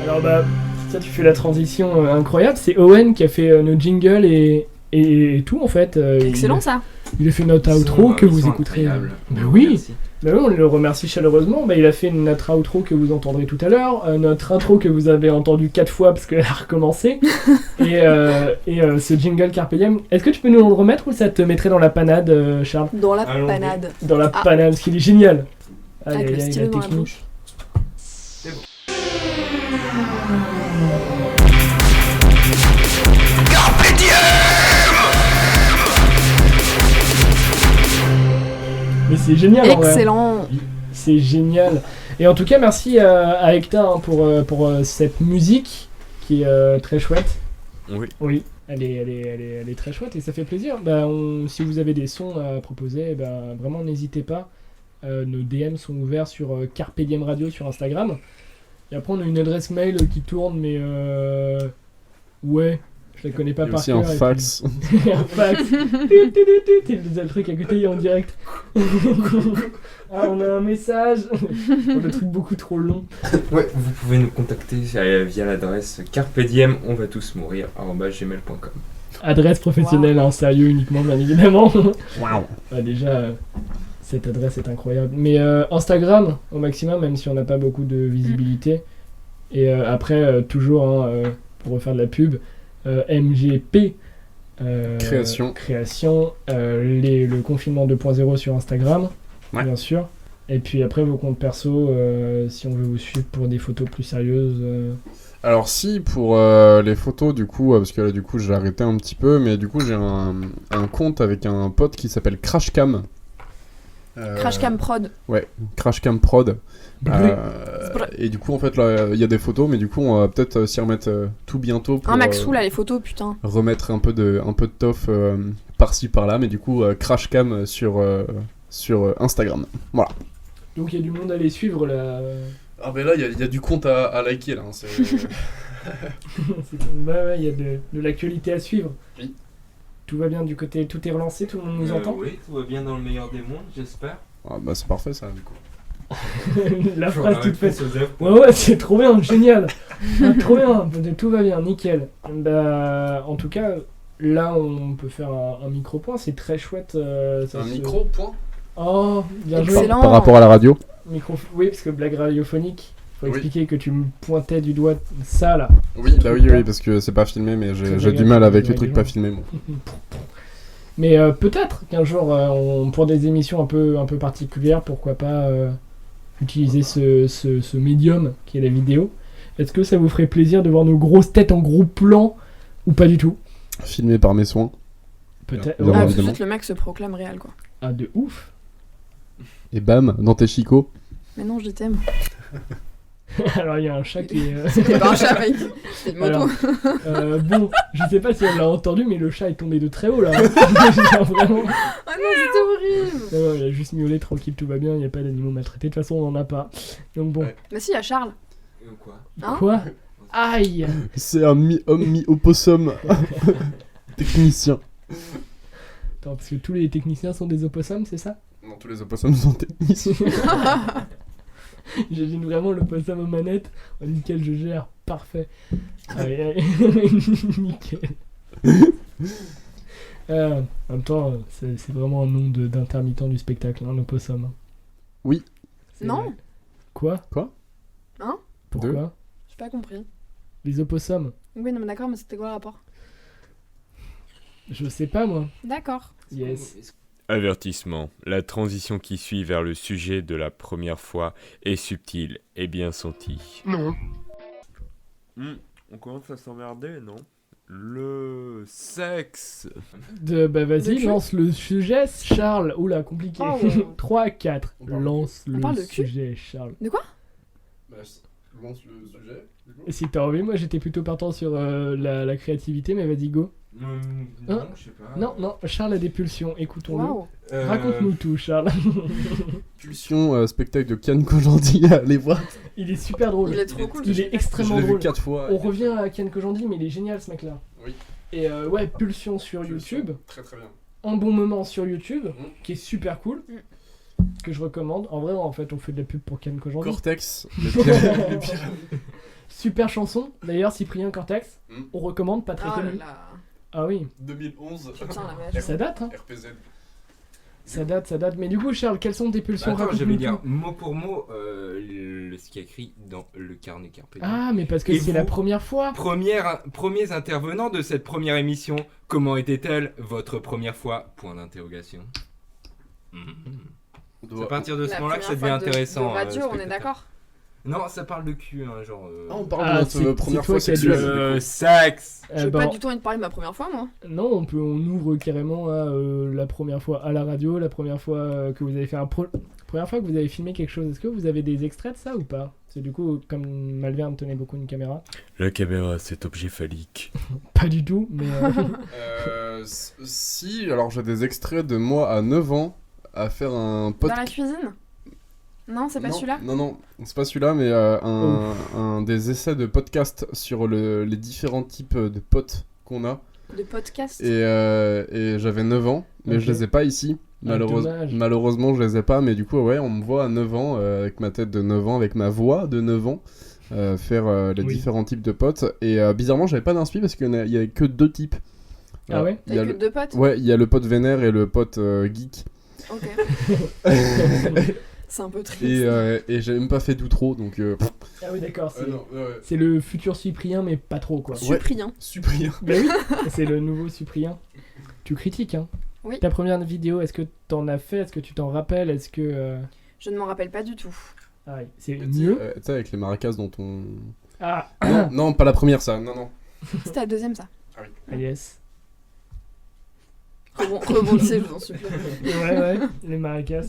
Alors bah, ça tu fais la transition incroyable. C'est Owen qui a fait nos jingles et tout en fait.
Excellent ça.
Il a fait notre outro que vous écouterez. Bah oui. Bah oui, on le remercie chaleureusement. Bah, il a fait notre outro que vous entendrez tout à l'heure, notre intro que vous avez entendu 4 fois parce qu'elle a recommencé, et ce jingle Carpe Diem. Est-ce que tu peux nous le remettre ou ça te mettrait dans la panade, Charles?
Dans la panade.
Dans la panade, parce qu'il est génial.
Avec le stylo dans la
technique.
bouche.
Mais c'est génial en vrai.
Excellent.
C'est génial. Et en tout cas, merci à Ecta pour cette musique qui est très chouette.
Oui.
Oui, elle est très chouette et ça fait plaisir. Bah, si vous avez des sons à proposer, bah, vraiment n'hésitez pas. Nos DM sont ouverts sur Carpe Diem Radio sur Instagram. Et après, on a une adresse mail qui tourne, mais ouais, je la connais pas
Il y a
par
aussi
cœur.
un fax.
Un fax. C'est le truc à côté en direct. Ah, on a un message. Le truc beaucoup trop long.
Ouais, vous pouvez nous contacter via l'adresse carpediem on va tous mourir @gmail.com.
Adresse professionnelle, en sérieux uniquement, bien évidemment. Waouh. Bah, déjà, cette adresse est incroyable. Mais Instagram au maximum, même si on n'a pas beaucoup de visibilité. Et après, toujours pour refaire de la pub, MGP. Création. Le confinement 2.0 sur Instagram,
ouais.
Bien sûr. Et puis après, vos comptes perso, si on veut vous suivre pour des photos plus sérieuses.
Alors si, pour les photos, du coup, parce que là, du coup, j'ai arrêté un petit peu, mais du coup, j'ai un compte avec un pote qui s'appelle Crashcam.
Crashcam Prod.
Ouais, Crashcam Prod. Et du coup, en fait, là, il y a des photos, mais du coup, on va peut-être s'y remettre tout bientôt pour
Maxou, là, les photos, putain.
remettre un peu de toff par-ci par-là, mais du coup, Crashcam sur Instagram. Voilà.
Donc il y a du monde à les suivre là.
Ah, ben là, il y a du compte à liker, là. Hein,
Ouais, il y a de l'actualité à suivre.
Oui.
Tout va bien du côté, tout est relancé, tout le monde nous entend.
Oui, tout va bien dans le meilleur des mondes, j'espère.
Ah, bah, c'est parfait, ça, du coup.
La phrase toute faite. Ouais, c'est trop bien, génial. Trop bien, tout va bien, nickel. Bah, en tout cas, là, on peut faire un micro-point, c'est très chouette.
Micro-point.
Oh, bien joué.
Excellent.
Par rapport à la radio.
Oui, parce que blague radiophonique, faut
Oui.
expliquer que tu me pointais du doigt ça là.
Oui, bah oui, parce que c'est pas filmé, mais j'ai du mal avec les trucs pas filmés, moi.
Mais peut-être qu'un jour, pour des émissions un peu particulières, pourquoi pas utiliser ce médium qui est la vidéo. Est-ce que ça vous ferait plaisir de voir nos grosses têtes en gros plan ou pas du tout?
Filmé par mes soins.
Peut-être.
Bien
Ah, tout de
évidemment.
suite, le mec se proclame réel, quoi.
Ah, de ouf.
Et bam, dans tes chicots.
Mais non, je t'aime.
Alors il y a un chat qui est...
C'était pas un chat, mec. C'était une moto.
Alors, bon, je sais pas si on l'a entendu, mais le chat est tombé de très haut là. Genre, vraiment.
Ah non, c'était horrible.
Non, il a juste miaulé, tranquille, tout va bien, il n'y a pas d'animaux maltraités, de toute façon on en a pas. Donc bon.
Ouais.
Bah si, il y a Charles.
Quoi
Hein
Quoi? Aïe.
C'est un mi-homme, mi-opossum. Technicien.
Attends, parce que tous les techniciens sont des opossums, c'est ça?
Non, tous les opossums sont techniciens.
J'imagine vraiment l'opossum aux manettes. Oh, nickel, je gère, parfait. Aïe, aïe. Nickel. En même temps, c'est vraiment un nom d'intermittent du spectacle, un opossum. Hein.
Oui.
Non.
Quoi?
Hein?
Pourquoi?
J'ai pas compris.
Les opossums?
Oui, non, mais d'accord, mais c'était quoi le rapport?
Je sais pas moi.
D'accord.
Yes.
Avertissement, la transition qui suit vers le sujet de la première fois est subtile et bien sentie.
Non.
On commence à s'emmerder, non? Le sexe.
Bah
Le
vas-y,
cul.
lance le sujet, Charles. Oula, compliqué.
Oh, ouais.
3 à 4.
On parle-
Lance
On
le
parle de cul
sujet, Charles.
De quoi?
Bah, je lance le sujet.
Et si t'as envie, moi j'étais plutôt partant sur la créativité, mais vas-y, go.
Non, je sais pas.
Non, Charles a des pulsions, écoutons-le.
Waouh.
Raconte-nous tout, Charles.
Pulsion, spectacle de Kian Kojandi, allez voir.
Il est super drôle.
Il est trop cool.
Il est
Je
extrêmement
l'ai vu
drôle.
4 fois.
On revient à Kian Kojandi, mais il est génial ce mec-là.
Oui.
Et ouais, Pulsion sur YouTube.
Très très bien.
Un bon moment sur YouTube,
Mhm.
qui est super cool. Que je recommande. En vrai, en fait, on fait de la pub pour Kian Kojandi.
Cortex, les pyramides.
Super chanson. D'ailleurs, Cyprien Cortex,
Mhm.
on recommande, pas très
Oh là
connu.
là.
Ah oui,
2011.
Putain, la vache.
ça date, hein.
RPZ.
Ça date. Mais du coup, Charles, quelles sont tes pulsions?
Attends, je
Raconte-nous
vais dire
tout.
mot pour mot ce qui est écrit dans le carnet Carpe Diem.
Ah, mais parce que
Et
c'est
vous
la première fois.
Premiers intervenants de cette première émission. Comment était-elle votre première fois? Point d'interrogation. C'est à partir de ce
La
moment-là que ça
première
devient
fois
intéressant.
De radio, on est
spectateur.
d'accord?
Non, ça parle de cul, hein, genre.
Ah, on parle
Ah,
de notre
c'est
première
toi
fois
qui as dit-
sexuelle.
Sexe.
J'ai
Bah,
pas du tout envie de parler de ma première fois, moi.
Non, on ouvre carrément à la première fois à la radio, la première fois que vous avez fait première fois que vous avez filmé quelque chose. Est-ce que vous avez des extraits de ça ou pas? C'est du coup, comme Malverne tenait beaucoup une caméra.
La caméra, cet objet phallique.
Pas du tout, mais
Si, alors j'ai des extraits de moi à 9 ans à faire un
Dans
podcast.
la cuisine? Non, c'est pas celui-là?
Non, c'est pas celui-là, mais un des essais de podcast sur les différents types de potes qu'on a.
De podcast?
Et j'avais 9 ans, mais
Ok.
je les ai pas ici.
Ah, dommage.
Malheureusement, je les ai pas, mais du coup, ouais, on me voit à 9 ans, avec ma tête de 9 ans, avec ma voix de 9 ans, faire les
Oui.
différents types de potes. Et bizarrement, j'avais pas d'inspi parce qu'il y avait que 2 types.
Ah ouais?
Il y a
T'as que
le...
deux potes?
Ouais, il y a le pote vénère et le pote geek.
Ok. C'est un peu triste.
Et j'ai même pas fait d'outro, donc...
Ah oui, d'accord. C'est,
non, ouais.
c'est le futur Cyprien, mais pas trop quoi.
Cyprien.
Cyprien.
Bah oui, c'est le nouveau Cyprien. Tu critiques, hein?
Oui.
Ta première vidéo, est-ce que t'en as fait? Est-ce que tu t'en rappelles? Est-ce que
Je ne m'en rappelle pas du tout.
ah, oui, c'est
Tu sais,
mieux?
tu sais, avec les maracas dans ton...
Ah,
Non, pas la première, ça. Non.
C'était la deuxième, ça.
ah, yes.
Rebondissez, je vous en supplie.
Ouais, les maracas.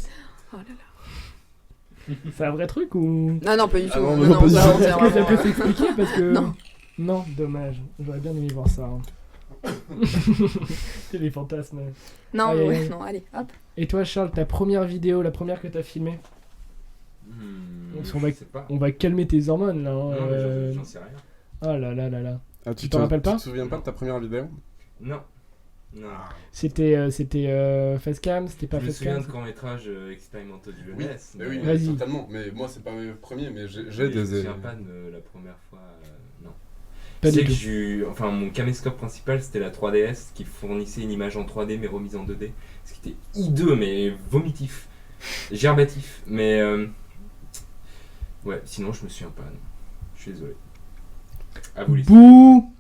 Oh là là.
C'est un vrai truc ou...
Non, pas du tout.
Ah non,
Non,
pas du
ça,
tout.
on dirait
Est-ce que ça
vraiment-
peut s'expliquer parce que...
Non.
Non, dommage. J'aurais bien aimé voir ça. C'est des fantasmes.
Non,
Aïe, aïe,
ouais,
aïe.
non, allez, hop.
Et toi, Charles, ta première vidéo, la première que t'as filmée? Parce qu'on va-
Je sais pas.
On va calmer tes hormones, là. Hein,
Non, mais j'en sais rien.
Oh là là là là.
Ah,
Tu t'en rappelles pas?
Tu te souviens pas de ta première vidéo?
Non. Non.
C'était Facecam, c'était pas
Je me souviens
Facecam.
de courts-métrages expérimentaux de jeunesse.
Mais oui,
Vas-y.
totalement. Mais moi, c'est pas mes premiers, mais j'ai
Je
des...
me souviens pas de la première fois. Non.
Pas
C'est
du
que
tout.
enfin, mon caméscope principal, c'était la 3DS qui fournissait une image en 3D mais remise en 2D. Ce qui était hideux, mais vomitif. Gerbatif. Mais. Ouais, sinon, je me souviens pas. Non. Je suis désolé. À vous, les
Bouh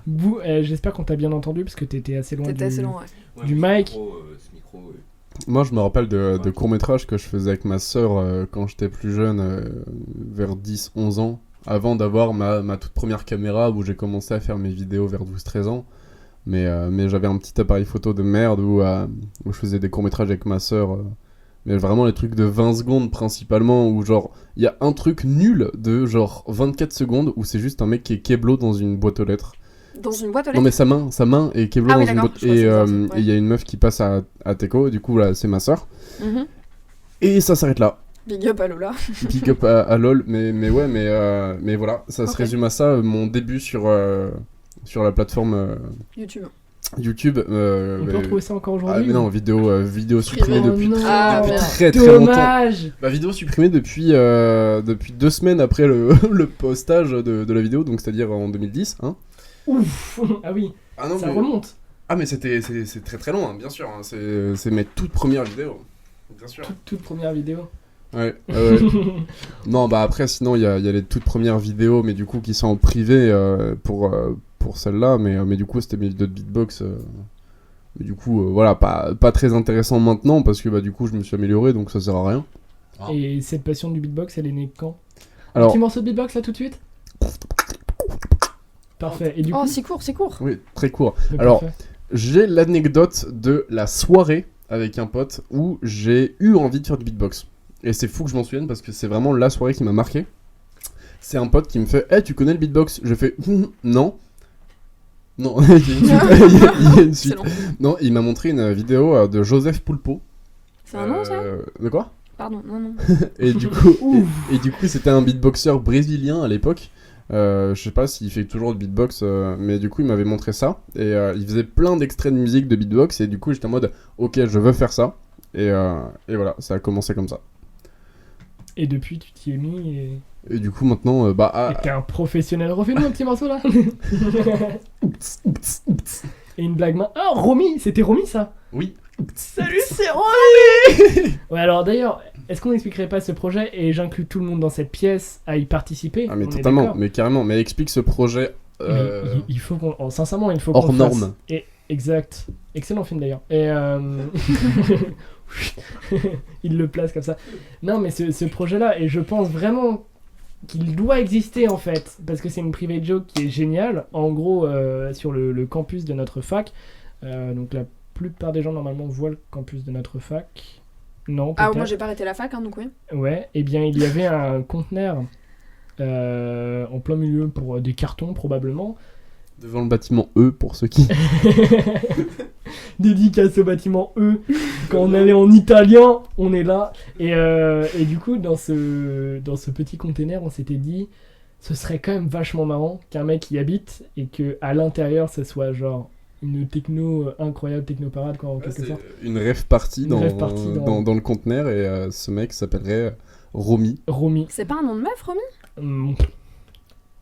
Bouh, j'espère qu'on t'a bien entendu parce que t'étais assez loin
T'étais
du...
assez long, ouais.
du
mais
mic.
Ce micro,
Moi, je me rappelle de courts-métrages que je faisais avec ma sœur quand j'étais plus jeune, vers 10-11 ans, avant d'avoir ma toute première caméra où j'ai commencé à faire mes vidéos vers 12-13 ans. Mais j'avais un petit appareil photo de merde où je faisais des courts-métrages avec ma sœur. Mais vraiment les trucs de 20 secondes principalement, où genre, il y a un truc nul de genre 24 secondes où c'est juste un mec qui est keblo dans une boîte aux lettres.
Dans une boîte aux
Non
lettres.
mais sa main est keblo
Ah
dans
oui,
une
d'accord,
boîte
je crois que c'est ça,
et
ouais.
il y a une meuf qui passe à Teco, du coup là c'est ma sœur.
Mhm.
Et ça s'arrête là.
Big up à Lola.
Pick up à LOL, mais voilà, ça se
Ok.
résume à ça, mon début sur la plateforme
YouTube.
YouTube.
On peut retrouver ça encore aujourd'hui?
mais non, vidéo supprimée
Oh
depuis
non,
depuis
merde.
très très longtemps.
Dommage.
Ma vidéo supprimée depuis 2 semaines après le postage de la vidéo, donc c'est-à-dire en 2010. Hein.
Ouf. Ah oui,
Ah non,
ça
mais-
remonte.
Ah mais c'est très très long, hein, bien sûr. Hein. C'est mes toutes premières vidéos. Bien sûr.
Toute première vidéo.
Ouais. Non, bah après, sinon, il y a les toutes premières vidéos, mais du coup, qui sont en privé pour celle-là. Mais du coup, c'était mes vidéos de beatbox. Mais du coup, voilà, pas très intéressant maintenant, parce que bah, du coup, je me suis amélioré, donc ça sert à rien.
Et cette passion du beatbox, elle est née quand? Un
Alors,
petit morceau de beatbox là tout de suite? Parfait. Et du coup,
Oh, c'est court, c'est court.
oui, très court.
Mais
Alors,
parfait.
j'ai l'anecdote de la soirée avec un pote où j'ai eu envie de faire du beatbox. Et c'est fou que je m'en souvienne parce que c'est vraiment la soirée qui m'a marqué. C'est un pote qui me fait hey, tu connais le beatbox? Je fais non. Non, il y a une suite. Il y a une
C'est
suite.
long.
Non, il m'a montré une vidéo de Joseph Poulpo.
C'est un nom, ça?
De quoi?
Pardon, non.
Et du coup, et du coup, c'était un beatboxer brésilien à l'époque. Je sais pas s'il fait toujours de beatbox, mais du coup, il m'avait montré ça. Et il faisait plein d'extraits de musique de beatbox. Et du coup, j'étais en mode, ok, je veux faire ça. Et voilà, ça a commencé comme ça.
Et depuis, tu t'y es mis et...
Et du coup, maintenant,
Et t'es un professionnel. Refais-nous un petit morceau là. Et une blague main. Ah, Romy! C'était Romy ça?
oui.
Salut, c'est Romy! Ouais, alors d'ailleurs, est-ce qu'on n'expliquerait pas ce projet et j'inclus tout le monde dans cette pièce à y participer?
Ah, mais
On est
totalement,
d'accord.
mais carrément. Mais explique ce projet.
Mais il faut qu'on. Oh, sincèrement, il faut
hors
qu'on fasse.
norme.
Et, exact. Excellent film d'ailleurs. Et. Il le place comme ça. Non, mais ce projet-là, et je pense vraiment qu'il doit exister en fait, parce que c'est une private joke qui est géniale. En gros, sur le campus de notre fac, donc la plupart des gens normalement voient le campus de notre fac. Non,
Ah,
peut-être.
moi j'ai pas arrêté la fac, hein, donc oui.
Ouais, et bien il y avait un conteneur en plein milieu pour des cartons probablement.
Devant le bâtiment E, pour ceux qui...
Dédicace au bâtiment E. Quand on allait en italien, on est là. Et du coup, dans ce petit container, on s'était dit, ce serait quand même vachement marrant qu'un mec y habite et que à l'intérieur, ce soit genre une techno incroyable, techno-parade quoi, en quelque sorte.
Une rêve partie,
Une rave party
dans le conteneur, et ce mec s'appellerait Romy.
Romy.
C'est pas un nom de meuf, Romy?
Mm.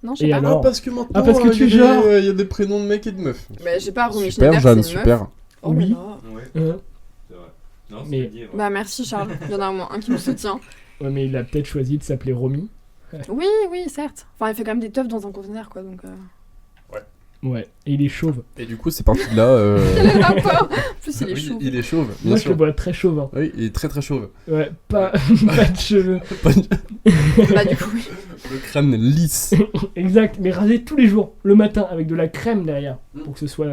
Non, je sais
Et
pas.
alors
parce que maintenant,
Ah, parce que tu
il
genres.
y a des prénoms de mecs et de meufs.
Mais je sais pas, Romy
Super,
Schneider,
Jeanne,
c'est une
super.
meuf. Oh
Oui.
là là.
Ouais,
Hein
c'est vrai. Non, c'est
Mais-
pas dire.
Bah merci Charles, il y en a au moins un qui me soutient.
Ouais, mais il a peut-être choisi de s'appeler Romy.
Oui, oui, certes. Enfin, il fait quand même des teufs dans un conteneur, quoi, donc...
Ouais, et il est chauve.
Et du coup, c'est parti de là.
Le rapport. En plus, il est
Oui,
chaud.
il est chauve, bien
Moi, je
sûr.
le vois très chauve. Hein.
Oui, il est très très chauve.
Ouais, pas de cheveux.
Bah, du coup, oui.
Le crâne lisse.
Exact, mais rasé tous les jours, le matin, avec de la crème derrière, pour que ce soit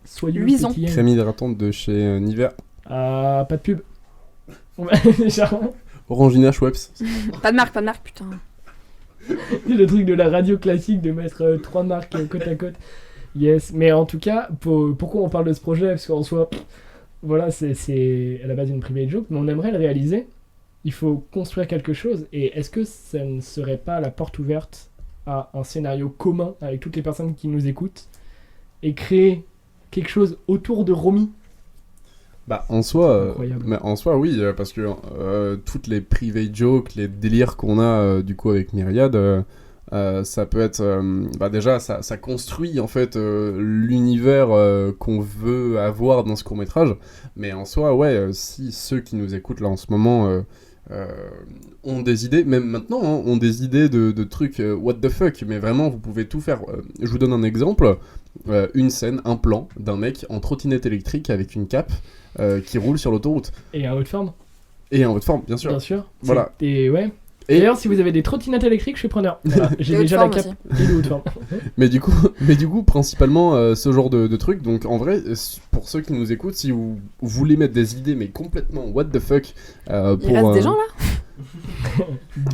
soyeux,
Luisant.
pétillant.
Crème hydratante de chez Nivea.
Ah, pas de pub. On va déjà...
Orangina Schweppes.
Pas de marque, putain.
C'est le truc de la radio classique de mettre 3 marques côte à côte. Yes, mais en tout cas, pourquoi on parle de ce projet? Parce qu'en soi, voilà, c'est à la base une private joke, mais on aimerait le réaliser. Il faut construire quelque chose, et est-ce que ça ne serait pas la porte ouverte à un scénario commun avec toutes les personnes qui nous écoutent, et créer quelque chose autour de Romy?
Bah en soi,
Incroyable.
mais en soi oui, parce que toutes les private jokes, les délires qu'on a du coup avec Myriad, ça peut être, bah déjà ça construit en fait l'univers qu'on veut avoir dans ce court métrage, mais en soi ouais, si ceux qui nous écoutent là en ce moment ont des idées, même maintenant hein, ont des idées de trucs what the fuck, mais vraiment vous pouvez tout faire. Je vous donne un exemple, une scène, un plan d'un mec en trottinette électrique avec une cape qui roule sur l'autoroute.
Et en haute forme.
Et en haute forme, bien sûr.
Bien sûr.
Voilà.
Et ouais.
Et
d'ailleurs, si vous avez des trottinettes électriques, je suis preneur. Voilà, j'ai
Et
déjà
haute
la
forme
cape et de haute forme.
mais du coup, principalement ce genre de trucs. Donc en vrai, pour ceux qui nous écoutent, si vous voulez mettre des idées, mais complètement what the fuck,
Il reste des gens là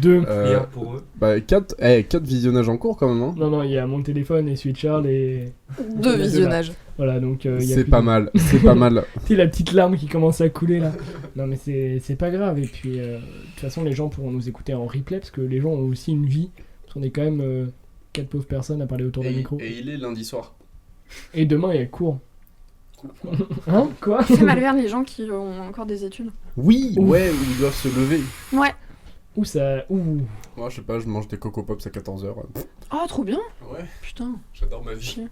2.
Prière pour eux.
Bah 4 visionnages en cours quand même. Hein.
Non, il y a mon téléphone et celui de Charles et...
2
là.
visionnages.
Voilà, donc... il y a
C'est
plus
pas
de-
mal, c'est pas mal.
Tu sais, la petite larme qui commence à couler là. Non, mais c'est pas grave. Et puis, de toute façon, les gens pourront nous écouter en replay parce que les gens ont aussi une vie. Parce qu'on est quand même 4 pauvres personnes à parler autour d'un micro.
Et il est lundi soir.
Et demain, il y a cours. Hein? Quoi?
Ça fait mal vers les gens qui ont encore des études.
Oui,
Ouf.
ouais, où ils doivent se lever.
Ouais.
Où ça... Ouh.
Moi, je sais pas, je mange des Coco Pops à 14h.
Oh, trop bien.
Ouais,
Putain.
j'adore ma vie.
Chier.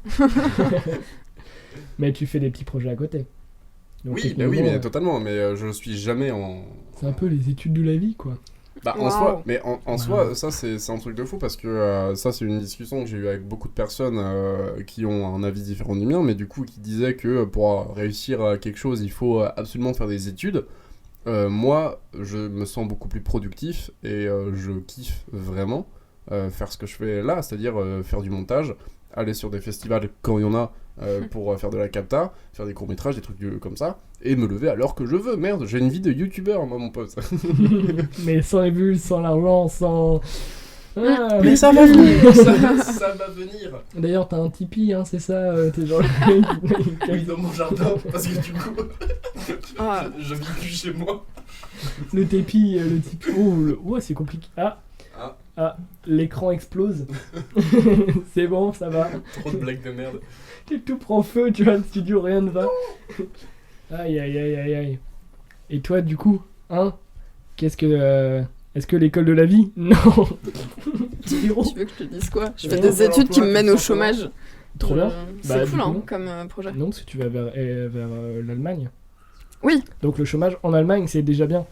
Mais tu fais des petits projets à côté. Donc,
Oui, bah oui,
techniquement,
mais totalement. Mais je suis jamais en.
c'est un peu les études de la vie, quoi.
Bah en
Wow.
soi, mais en
Wow.
soi, ça c'est un truc de fou parce que ça c'est une discussion que j'ai eu avec beaucoup de personnes qui ont un avis différent du mien, mais du coup qui disaient que pour réussir à quelque chose, il faut absolument faire des études. Moi, je me sens beaucoup plus productif et je kiffe vraiment faire ce que je fais là, c'est-à-dire faire du montage, aller sur des festivals quand il y en a pour faire de la capta, faire des courts-métrages, des trucs comme ça, et me lever à l'heure que je veux. Merde, j'ai une vie de youtubeur, moi, mon pote.
Mais sans les bulles, sans l'argent, sans... Ah,
Mais ça va venir, ça va venir.
D'ailleurs, t'as un Tipeee, hein, c'est ça? T'es genre...
Oui, dans mon jardin, parce que du coup,
Ah.
je vis plus chez moi.
Le Tipeee, le Tipeee... Oh, c'est compliqué. Ah, l'écran explose. C'est bon, ça va.
Trop de blagues de merde.
Tout prend feu, tu vois, le studio, rien ne va. Aïe, aïe, aïe, aïe, aïe. Et toi, du coup, hein? Qu'est-ce que... Est-ce que l'école de la vie? Non.
Tu veux que je te dise quoi? Je fais
Ouais,
des
voilà,
études qui me
emploi,
mènent au
tout simplement.
chômage.
Trop bien.
C'est
Bah,
cool
du
hein,
coup,
comme projet.
non, parce que tu vas vers l'Allemagne.
Oui.
Donc le chômage en Allemagne, c'est déjà bien.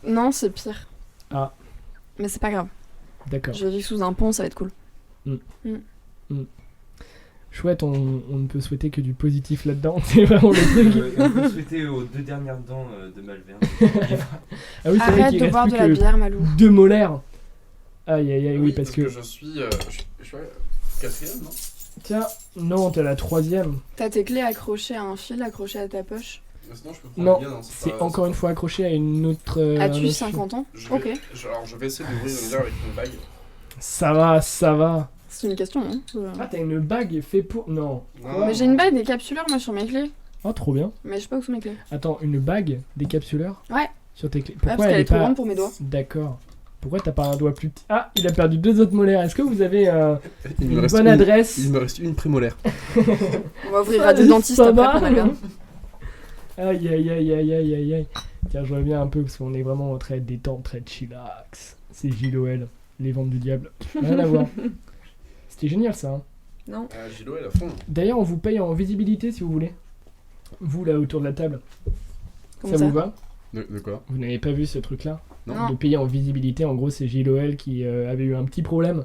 Non, c'est pire.
Ah.
Mais c'est pas grave.
D'accord.
Je vis sous un pont, ça va être cool.
Chouette, on ne peut souhaiter que du positif là-dedans. C'est vraiment le truc.
On peut souhaiter aux 2 dernières dents de Malverne.
Ah oui, c'est vrai
Arrête
qu'il
de
reste
boire
plus
de la
que
bière, Malou.
2 molaires. Aïe, aïe, aïe, oui, parce que...
je suis 4ème, non?
Tiens, non, t'es la 3ème.
T'as tes clés accrochées à un fil, accrochées à ta poche.
Sinon, je peux
Non,
prendre bien,
c'est encore une fois accroché à une autre... un
As-tu
autre
50 ans?
fil.
Ok.
Alors, je vais essayer d'ouvrir une bière avec une bague.
fil. Ça va, ça va.
C'est une question, hein.
Ah, t'as une bague fait pour... Non.
Mais j'ai une bague décapsuleur, moi, sur mes clés.
Oh, trop bien.
Mais je sais pas où sont mes clés.
Attends, une bague décapsuleur
Ouais.
sur tes clés.
Ouais,
Pourquoi
parce qu'elle
elle
est trop
pas...
grande pour mes doigts.
D'accord. Pourquoi t'as pas un doigt plus petit? Ah, il a perdu 2 autres molaires. Est-ce que vous avez
Il me
une
reste
bonne adresse?
Il me reste une prémolaire.
On va ouvrir à des dentistes
Ça
après
va
pour Malverne.
Aïe, aïe, aïe, aïe, aïe, aïe, aïe. Tiens, je reviens un peu parce qu'on est vraiment très détente, très chillax. C'est JLOL, les ventes du diable. Rien à voir. C'était génial ça. Hein.
Non.
Gilo, elle a fond.
D'ailleurs, on vous paye en visibilité si vous voulez. Vous là autour de la table.
Comment
ça vous va?
De quoi?
Vous n'avez pas vu ce truc là?
Non.
De payer en visibilité, en gros, c'est JLOL qui avait eu un petit problème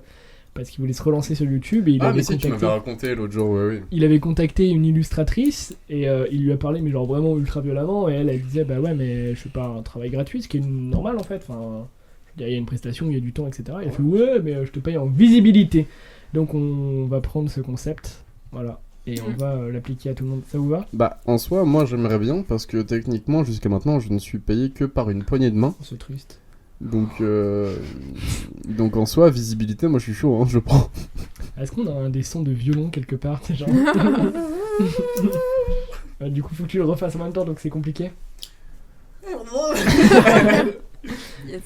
parce qu'il voulait se relancer sur YouTube et il avait
mais si, tu
contacté...
m'avais raconté l'autre jour, oui.
Il avait contacté une illustratrice et il lui a parlé mais genre vraiment ultra violemment et elle disait bah ouais mais je fais pas un travail gratuit, ce qui est normal en fait, enfin je veux dire, il y a une prestation, il y a du temps, etc. Il a fait ouais mais je te paye en visibilité. Donc on va prendre ce concept, voilà, et on va l'appliquer à tout le monde. Ça vous va?
Bah en soi moi j'aimerais bien parce que techniquement jusqu'à maintenant je ne suis payé que par une poignée de main.
C'est triste.
Donc en soi visibilité moi je suis chaud, hein, je prends.
Est-ce qu'on a des sons de violon quelque part, c'est genre... Du coup faut que tu le refasses en même temps donc c'est compliqué.
Yes.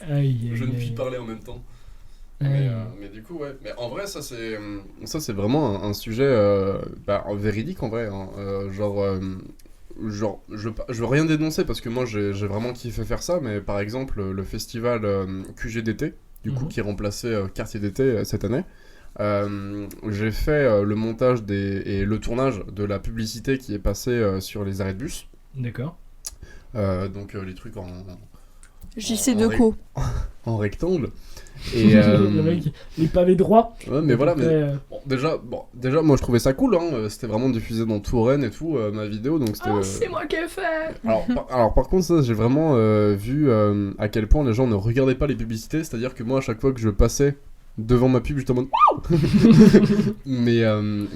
Je ne puis parler en même temps. Mais du coup ouais, mais en vrai ça c'est vraiment un sujet véridique en vrai, hein. Genre je veux rien dénoncer parce que moi j'ai vraiment kiffé faire ça, mais par exemple le festival QGDT du coup qui remplaçait Quartier d'été cette année, j'ai fait le montage et le tournage de la publicité qui est passée sur les arrêts de bus.
D'accord.
Donc les trucs en
JC Deco.
En rectangle. Et
le mec, les pavés droits.
Ouais, mais voilà, mais déjà moi je trouvais ça cool, hein. C'était vraiment diffusé dans tout Rennes et tout, ma vidéo, donc c'était.
Oh, c'est moi qui ai fait.
Alors par contre ça j'ai vraiment vu à quel point les gens ne regardaient pas les publicités, c'est-à-dire que moi à chaque fois que je passais devant ma pub j'étais en mode mais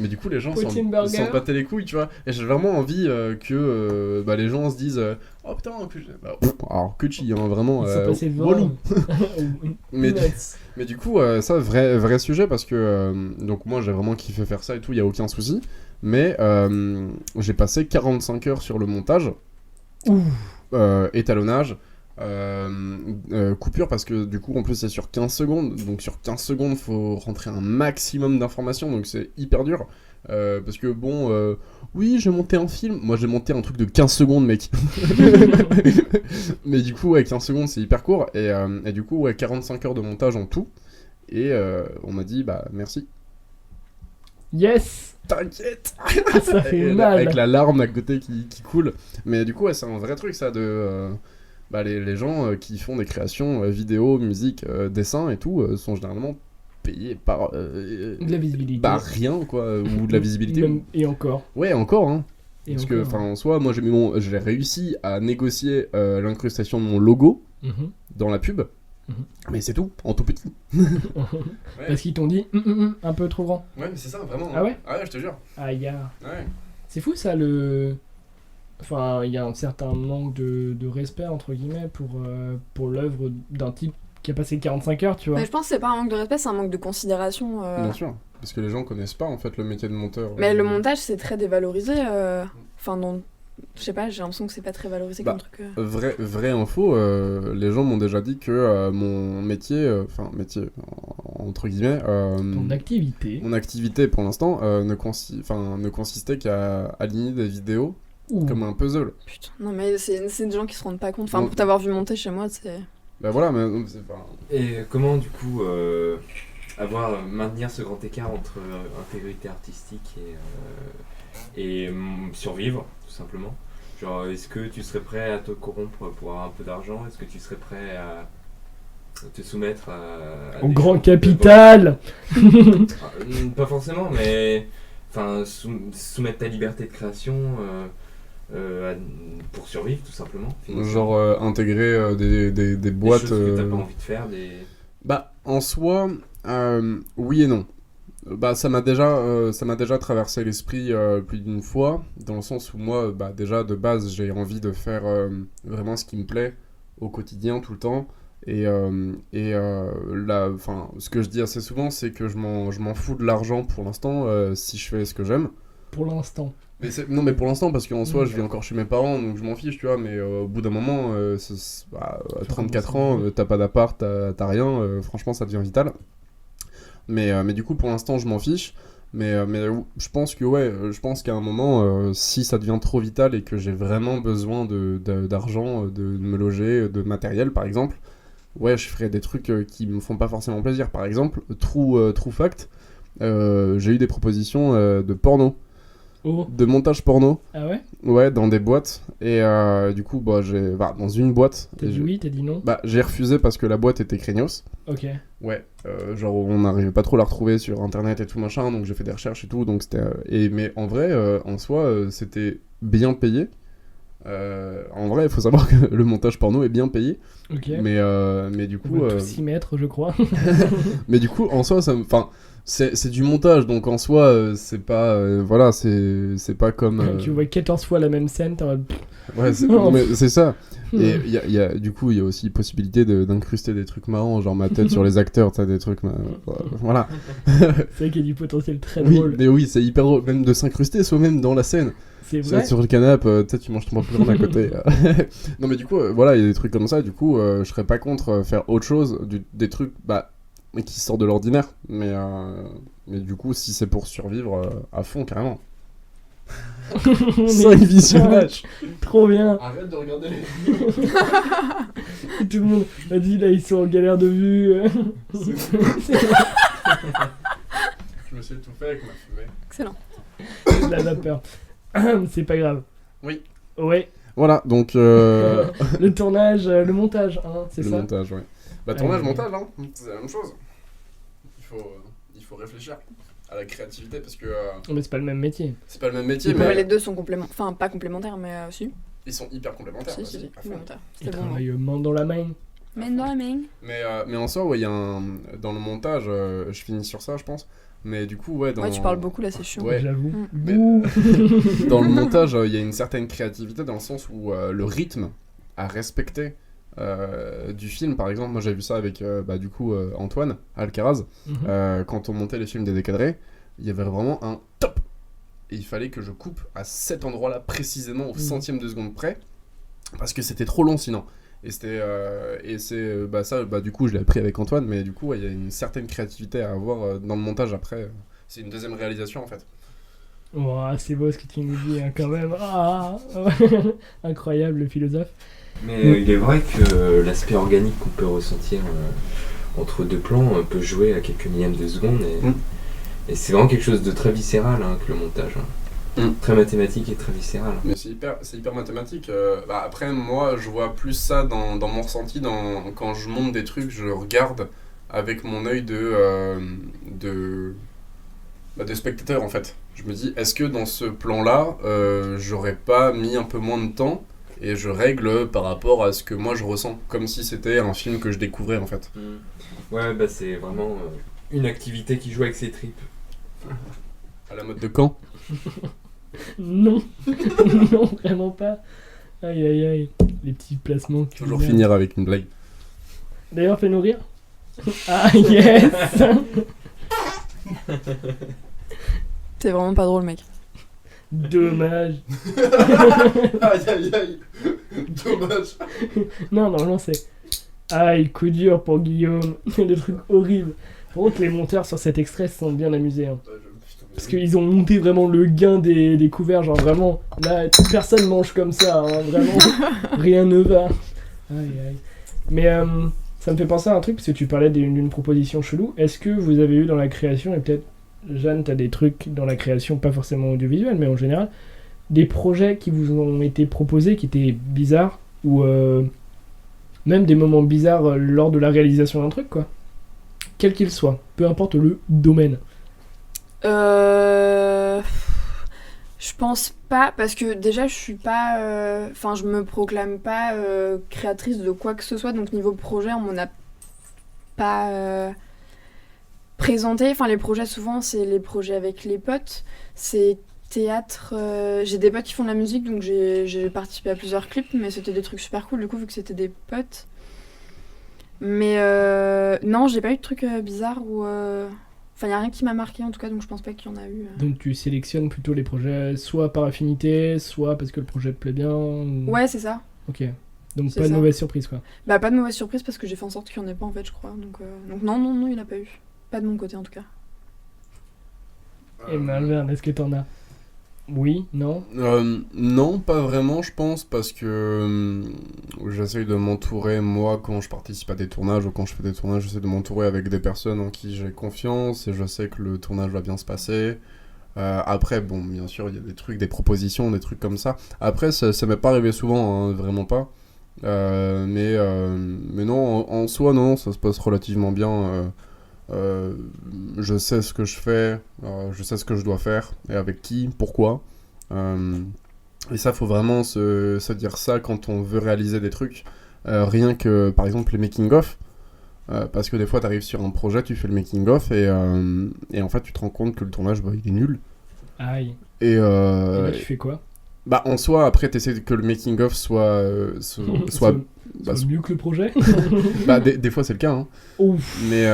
du coup les gens s'en battaient les couilles, tu vois, et j'ai vraiment envie que les gens se disent oh putain alors que chi, hein, vraiment relou. mais du coup ça vrai sujet parce que donc moi j'ai vraiment kiffé faire ça et tout, y a aucun souci, mais j'ai passé 45 heures sur le montage, étalonnage, coupure parce que du coup en plus c'est sur 15 secondes, donc sur 15 secondes faut rentrer un maximum d'informations, donc c'est hyper dur parce que bon oui j'ai monté un film, moi j'ai monté un truc de 15 secondes mec. Mais du coup ouais 15 secondes c'est hyper court et du coup ouais 45 heures de montage en tout et on m'a dit bah merci.
Yes.
T'inquiète.
Ça fait mal.
Avec la larme à côté qui coule, mais du coup ouais c'est un vrai truc ça de les gens qui font des créations vidéo, musique, dessin et tout sont généralement payés par
de la visibilité.
Bah rien quoi, ou de la visibilité.
Même, et encore.
Ouais encore hein.
Et
parce
encore,
que enfin en soi moi j'ai réussi à négocier l'incrustation de mon logo dans la pub. Mais c'est tout, en tout petit.
Parce qu'ils t'ont dit un peu trop grand.
Ouais mais c'est ça vraiment.
Ah ouais?
Ah ouais je te jure.
Aïe.
Ouais.
C'est fou ça Enfin, il y a un certain manque de respect, entre guillemets, pour l'œuvre d'un type qui a passé 45 heures, tu vois.
Mais je pense que c'est pas un manque de respect, c'est un manque de considération.
Bien sûr, parce que les gens connaissent pas, en fait, le métier de monteur.
Mais le montage, c'est très dévalorisé. Enfin, non... Je sais pas, j'ai l'impression que c'est pas très valorisé comme truc.
Vraie info, les gens m'ont déjà dit que mon métier, entre guillemets...
Ton activité.
Mon activité, pour l'instant, ne consistait qu'à aligner des vidéos comme un puzzle.
Putain, non mais c'est des gens qui se rendent pas compte. Enfin, pour t'avoir vu monter chez moi, c'est...
Bah voilà, mais c'est pas...
Et comment, du coup, maintenir ce grand écart entre intégrité artistique et survivre, tout simplement? Genre, est-ce que tu serais prêt à te corrompre pour avoir un peu d'argent? Est-ce que tu serais prêt à te soumettre à
au grand capital?
Pas forcément, mais... Enfin, soumettre ta liberté de création... pour survivre tout simplement.
Genre intégrer des boîtes.
Des choses que t'as pas envie de faire,
Bah en soi, oui et non. Bah ça m'a déjà traversé l'esprit plus d'une fois, dans le sens où moi, bah déjà de base j'ai envie de faire vraiment ce qui me plaît au quotidien tout le temps. Et ce que je dis assez souvent, c'est que je m'en fous de l'argent pour l'instant si je fais ce que j'aime.
Pour l'instant.
Non mais pour l'instant parce qu'en soi je vis encore chez mes parents donc je m'en fiche tu vois, mais au bout d'un moment à 34 ans t'as pas d'appart, t'as rien, franchement ça devient vital, mais du coup pour l'instant je m'en fiche, mais je pense qu'à un moment si ça devient trop vital et que j'ai vraiment besoin d'argent, de me loger, de matériel par exemple, ouais je ferai des trucs qui me font pas forcément plaisir. Par exemple True Fact, j'ai eu des propositions de porno.
Oh.
de montage porno.
Ah ouais?
Ouais, dans des boîtes. Et du coup, dans une boîte.
T'as dit oui, t'as dit non?
J'ai refusé parce que la boîte était craignos.
Ok.
Ouais, genre on n'arrivait pas trop à la retrouver sur internet et tout machin, donc j'ai fait des recherches et tout, donc c'était... mais en vrai, en soi, c'était bien payé. En vrai, il faut savoir que le montage porno est bien payé.
Ok.
Mais du
On
coup...
va tous s'y mettre, je crois.
mais du coup, en soi, c'est du montage, donc en soi, c'est pas... voilà, c'est pas comme...
Tu vois 14 fois la même scène, t'as...
Ouais, c'est ça. Et du coup, il y a aussi possibilité d'incruster des trucs marrants, genre ma tête sur les acteurs, t'as des trucs... voilà.
C'est vrai qu'il y a du potentiel très
Oui,
drôle.
mais oui, c'est hyper drôle, même de s'incruster soi-même dans la scène.
C'est vrai.
Sur le canapé, peut-être tu manges ton popcorn à côté. Non, mais du coup, voilà, il y a des trucs comme ça, du coup, je serais pas contre faire autre chose, des trucs qui sortent de l'ordinaire. Mais du coup, si c'est pour survivre à fond, carrément. 5 visionnages.
Trop bien.
Arrête de regarder les...
Tout le monde a dit là ils sont en galère de vue.
Je me suis étouffé avec ma fumée.
Excellent.
La vapeur. C'est pas grave.
Oui.
Ouais.
Voilà, donc...
Le tournage, le montage, hein, c'est ça?
Le montage, ouais. Tournage, montage, hein, c'est la même chose. Il faut réfléchir à la créativité parce que...
Mais c'est pas le même métier.
C'est pas le même métier,
mais... Les deux sont complémentaires. Enfin, pas complémentaires, mais si.
Ils sont hyper complémentaires.
Si, complémentaires.
Ils travaillent main dans la main.
Main dans la main.
Mais en soi, ouais, il y a dans le montage, je finis sur ça, je pense. Mais du coup, ouais,
Ouais, tu parles beaucoup là, c'est chiant.
Ouais,
j'avoue.
Mais, dans le montage, il y a une certaine créativité dans le sens où le rythme à respecter du film, par exemple, moi j'ai vu ça avec du coup Antoine Alcaraz, quand on montait les films des décadrés, il y avait vraiment un top et il fallait que je coupe à cet endroit-là précisément au centième de seconde près parce que c'était trop long sinon. Et c'était ça, du coup je l'ai appris avec Antoine, mais du coup il y a une certaine créativité à avoir dans le montage après. C'est une deuxième réalisation en fait.
Oh, c'est beau ce que tu nous dis hein, quand même. Incroyable le philosophe.
Mais il est vrai que l'aspect organique qu'on peut ressentir entre deux plans peut jouer à quelques millièmes de seconde et c'est vraiment quelque chose de très viscéral que le montage. Très mathématique et très viscéral.
Mais c'est hyper mathématique. Après, moi, je vois plus ça dans mon ressenti. Quand je monte des trucs, je regarde avec mon œil de spectateur, en fait. Je me dis, est-ce que dans ce plan-là, j'aurais pas mis un peu moins de temps et je règle par rapport à ce que moi je ressens, comme si c'était un film que je découvrais, en fait.
Ouais, c'est vraiment une activité qui joue avec ses tripes.
À la mode de Caen.
Non, non, vraiment pas. Aïe aïe aïe, les petits placements.
Toujours finir avec une blague.
D'ailleurs, fais-nous rire. Ah yes.
T'es vraiment pas drôle, mec.
Dommage.
Aïe aïe aïe. Dommage.
Non, normalement c'est... Aïe, coup dur pour Guillaume. Des trucs horribles. Par contre, les monteurs sur cet extrait se sont bien amusés. Hein. Parce qu'ils ont monté vraiment le gain des couverts, genre vraiment, là, personne mange comme ça, hein, vraiment, rien ne va. Aïe, aïe. Mais ça me fait penser à un truc, parce que tu parlais d'une proposition chelou. Est-ce que vous avez eu dans la création, et peut-être, Jeanne, t'as des trucs dans la création, pas forcément audiovisuelle, mais en général, des projets qui vous ont été proposés, qui étaient bizarres, ou même des moments bizarres lors de la réalisation d'un truc, quoi. Quel qu'il soit, peu importe le domaine.
Je pense pas, parce que déjà je suis pas, enfin je me proclame pas créatrice de quoi que ce soit, donc niveau projet on m'en a pas présenté. Enfin les projets souvent c'est les projets avec les potes, c'est théâtre, j'ai des potes qui font de la musique donc j'ai participé à plusieurs clips, mais c'était des trucs super cool du coup vu que c'était des potes. Mais non, j'ai pas eu de trucs bizarres ou enfin, il n'y a rien qui m'a marqué en tout cas, donc je pense pas qu'il y en a eu.
Donc tu sélectionnes plutôt les projets soit par affinité, soit parce que le projet te plaît bien ou...
Ouais, c'est ça.
Ok. Donc
c'est
pas de
ça.
mauvaise surprise quoi.
Bah pas de mauvaise surprise parce que j'ai fait en sorte qu'il n'y en ait pas en fait, je crois. Donc non, il n'y en a pas eu. Pas de mon côté en tout cas.
Et Malvern, est-ce que t'en as? Oui, non?
Non, pas vraiment, je pense, parce que j'essaye de m'entourer, moi, quand je participe à des tournages ou quand je fais des tournages, j'essaie de m'entourer avec des personnes en qui j'ai confiance et je sais que le tournage va bien se passer. Après, bon, bien sûr, il y a des trucs, des propositions, des trucs comme ça. Après, ça m'est pas arrivé souvent, hein, vraiment pas. Mais non, en soi, non, ça se passe relativement bien. Je sais ce que je fais, je sais ce que je dois faire, et avec qui, pourquoi. Et ça, faut vraiment se dire ça quand on veut réaliser des trucs. Rien que, par exemple, les making-of. Parce que des fois, t'arrives sur un projet, tu fais le making-of, et en fait, tu te rends compte que le tournage, bah, il est nul.
Aïe.
Et
là, tu fais quoi?
Bah, en soi, après, t'essaies que le making-of soit
mieux que le projet.
Bah, des fois, c'est le cas. Hein.
Ouf.
Mais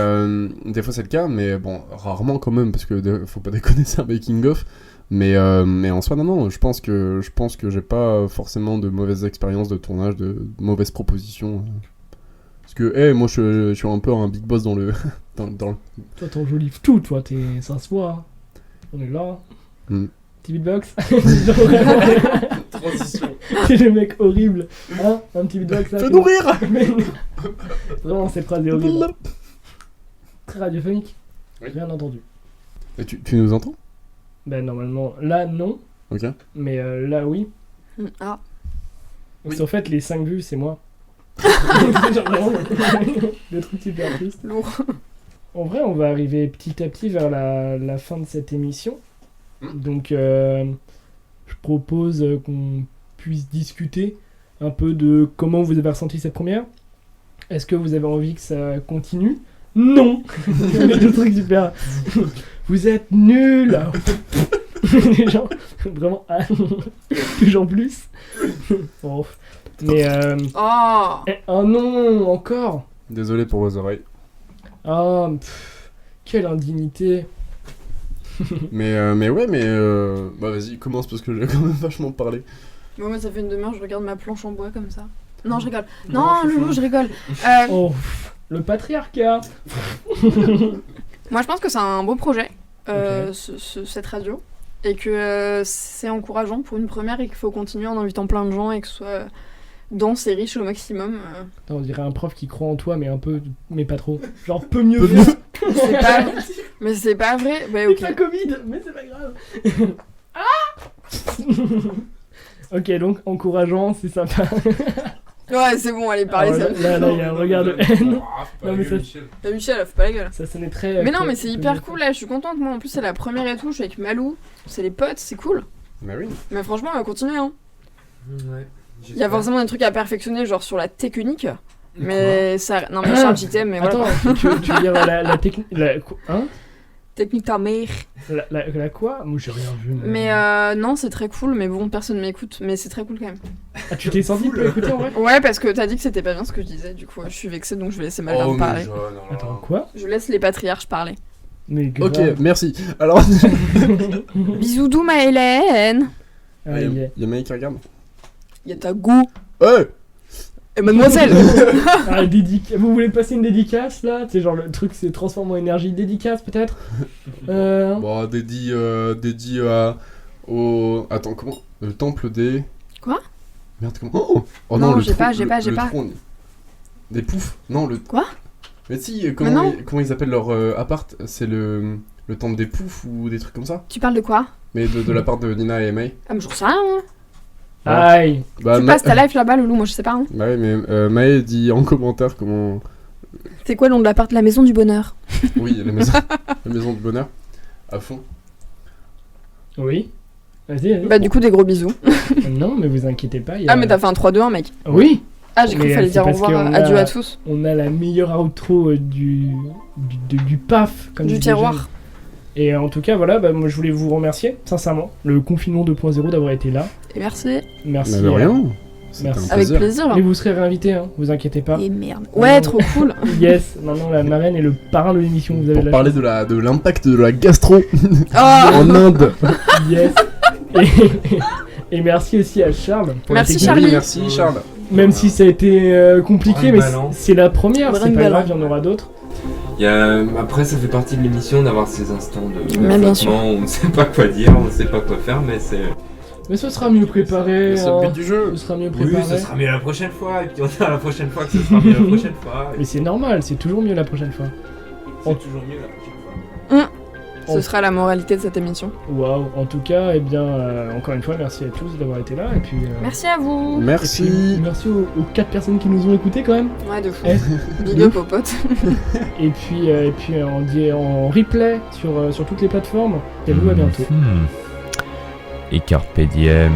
des fois, c'est le cas, mais bon, rarement quand même, parce que faut pas déconner, c'est un making-of. Mais en soi, non, je pense que j'ai pas forcément de mauvaises expériences de tournage, de mauvaises propositions. Parce que, moi, je suis un peu un big boss dans le... dans le...
Toi, t'enjolives tout, toi, ça se voit. On est là. Petit beatbox.
Transition.
C'est le mec horrible. Hein, un petit beatbox là.
Fais-nous rire.
Vraiment, cette phrase est horrible. Très radiophonique. Oui. Rien entendu.
Et tu nous entends?
Ben, normalement, là, non.
Ok.
Mais là, oui.
Ah.
Oui. En fait, les 5 vues, c'est moi. Genre vraiment, le truc super triste.
Lourd.
En vrai, on va arriver petit à petit vers la fin de cette émission. Donc, je propose qu'on puisse discuter un peu de comment vous avez ressenti cette première. Est-ce que vous avez envie que ça continue? Non. Le truc super. Vous êtes nuls. Les gens, vraiment, toujours plus. Bon. Mais oh non, encore.
Désolé pour vos oreilles.
Ah, quelle indignité.
mais bah vas-y, commence parce que j'ai quand même vachement parlé.
Bon, moi ça fait une demi-heure, je regarde ma planche en bois comme ça. Non, je rigole. Non, Loulou, je rigole.
Oh, le patriarcat.
Moi je pense que c'est un beau projet, cette radio. Et que c'est encourageant pour une première et qu'il faut continuer en invitant plein de gens et que ce soit dense et riche au maximum.
On dirait un prof qui croit en toi, mais pas trop. Genre peut mieux faire.
Mais c'est pas vrai. Bah, ok.
C'est la Covid, mais c'est pas grave. Ok, donc encourageant, c'est sympa.
Ouais, c'est bon, allez, parlez ça.
Là, il y a un regard de haine.
Non, mais ça...
Michel, faut pas la gueule.
Ça sonnait très.
Mais non, mais c'est hyper cool là, je suis contente. Moi en plus, c'est la première et tout, je suis avec Malou, c'est les potes, c'est cool.
Bah oui.
Mais franchement, on va continuer, hein.
Ouais.
Il y a forcément des trucs à perfectionner, genre sur la technique. Mais ça. Non, mais Charles, j'y t'aime, mais
attends,
voilà.
tu veux dire la technique. Hein?
Technique ta mère.
La quoi? Moi j'ai rien vu.
Mais non, c'est très cool, mais bon, personne m'écoute, mais c'est très cool quand même.
Ah, tu t'es senti pour écouter en vrai?
Ouais, parce que t'as dit que c'était pas bien ce que je disais, du coup, je suis vexée donc je vais laisser Malin parler.
Attends, quoi?
Je laisse les patriarches parler.
Mais
ok, merci. Alors.
Bisous doux, ma Hélène.
Il y a Maï qui regarde.
Il y a ta goût.
Ouais!
Et mademoiselle.
Vous voulez passer une dédicace là? C'est genre le truc c'est transforme en énergie. Dédicace peut-être?
Bon, dédié au... Attends, comment? Le temple des...
Quoi?
Merde, comment? Oh
non,
le
j'ai pas.
trône. Des poufs? Non, le...
Quoi?
Mais si, comment ils appellent leur appart? C'est le temple des poufs ou des trucs comme ça?
Tu parles de quoi?
Mais de la part de Nina et May.
Ah mais j'en sais rien, hein.
Aïe.
Bah,
tu passes ta life là-bas, Loulou, moi je sais pas. Hein.
Bah oui, mais May dit en commentaire comment...
C'est quoi le nom de l'appart? La maison du bonheur.
Oui, la maison du bonheur. À fond.
Oui. Vas-y.
Bah du coup, des gros bisous.
Non, mais vous inquiétez pas.
Ah, mais t'as fait un 3-2-1, mec.
Oui.
Ah, j'ai cru qu'il fallait dire au revoir, adieu à tous.
On a la meilleure outro du PAF. Comme
du tiroir.
Et en tout cas, voilà, bah, moi je voulais vous remercier, sincèrement, le confinement 2.0 d'avoir été là.
Et merci.
Merci.
Mais de rien.
Merci.
Avec plaisir.
Et vous serez réinvité, hein, vous inquiétez pas.
Et merde. Ouais, trop cool.
Yes, maintenant la marraine est le parrain de l'émission. Vous avez
pour parler de l'impact de la gastro
en
Inde.
Yes. Et merci aussi à Charles.
Merci Charlie.
Merci Charles.
Même si ça a été compliqué, mais c'est la première, c'est pas grave, il y en aura d'autres.
Après, ça fait partie de l'émission d'avoir ces instants de
bien sûr.
On ne sait pas quoi dire, on ne sait pas quoi faire, mais c'est...
Mais ce sera mieux préparé.
C'est le but du jeu.
Ce sera mieux préparé.
Oui, ce sera mieux la prochaine fois, et puis on dira la prochaine fois que ce sera mieux la prochaine fois.
Mais c'est normal, c'est toujours mieux la prochaine fois.
C'est toujours mieux la prochaine fois.
Ce sera la moralité de cette émission.
Waouh, en tout cas, eh bien, encore une fois, merci à tous d'avoir été là. Et puis,
Merci à vous.
Merci.
et puis, merci aux 4 personnes qui nous ont écoutés quand même.
Ouais, de fou.
Eh,
Big up aux potes.
et puis en replay sur toutes les plateformes. Et à bientôt.
Et Carpe Diem.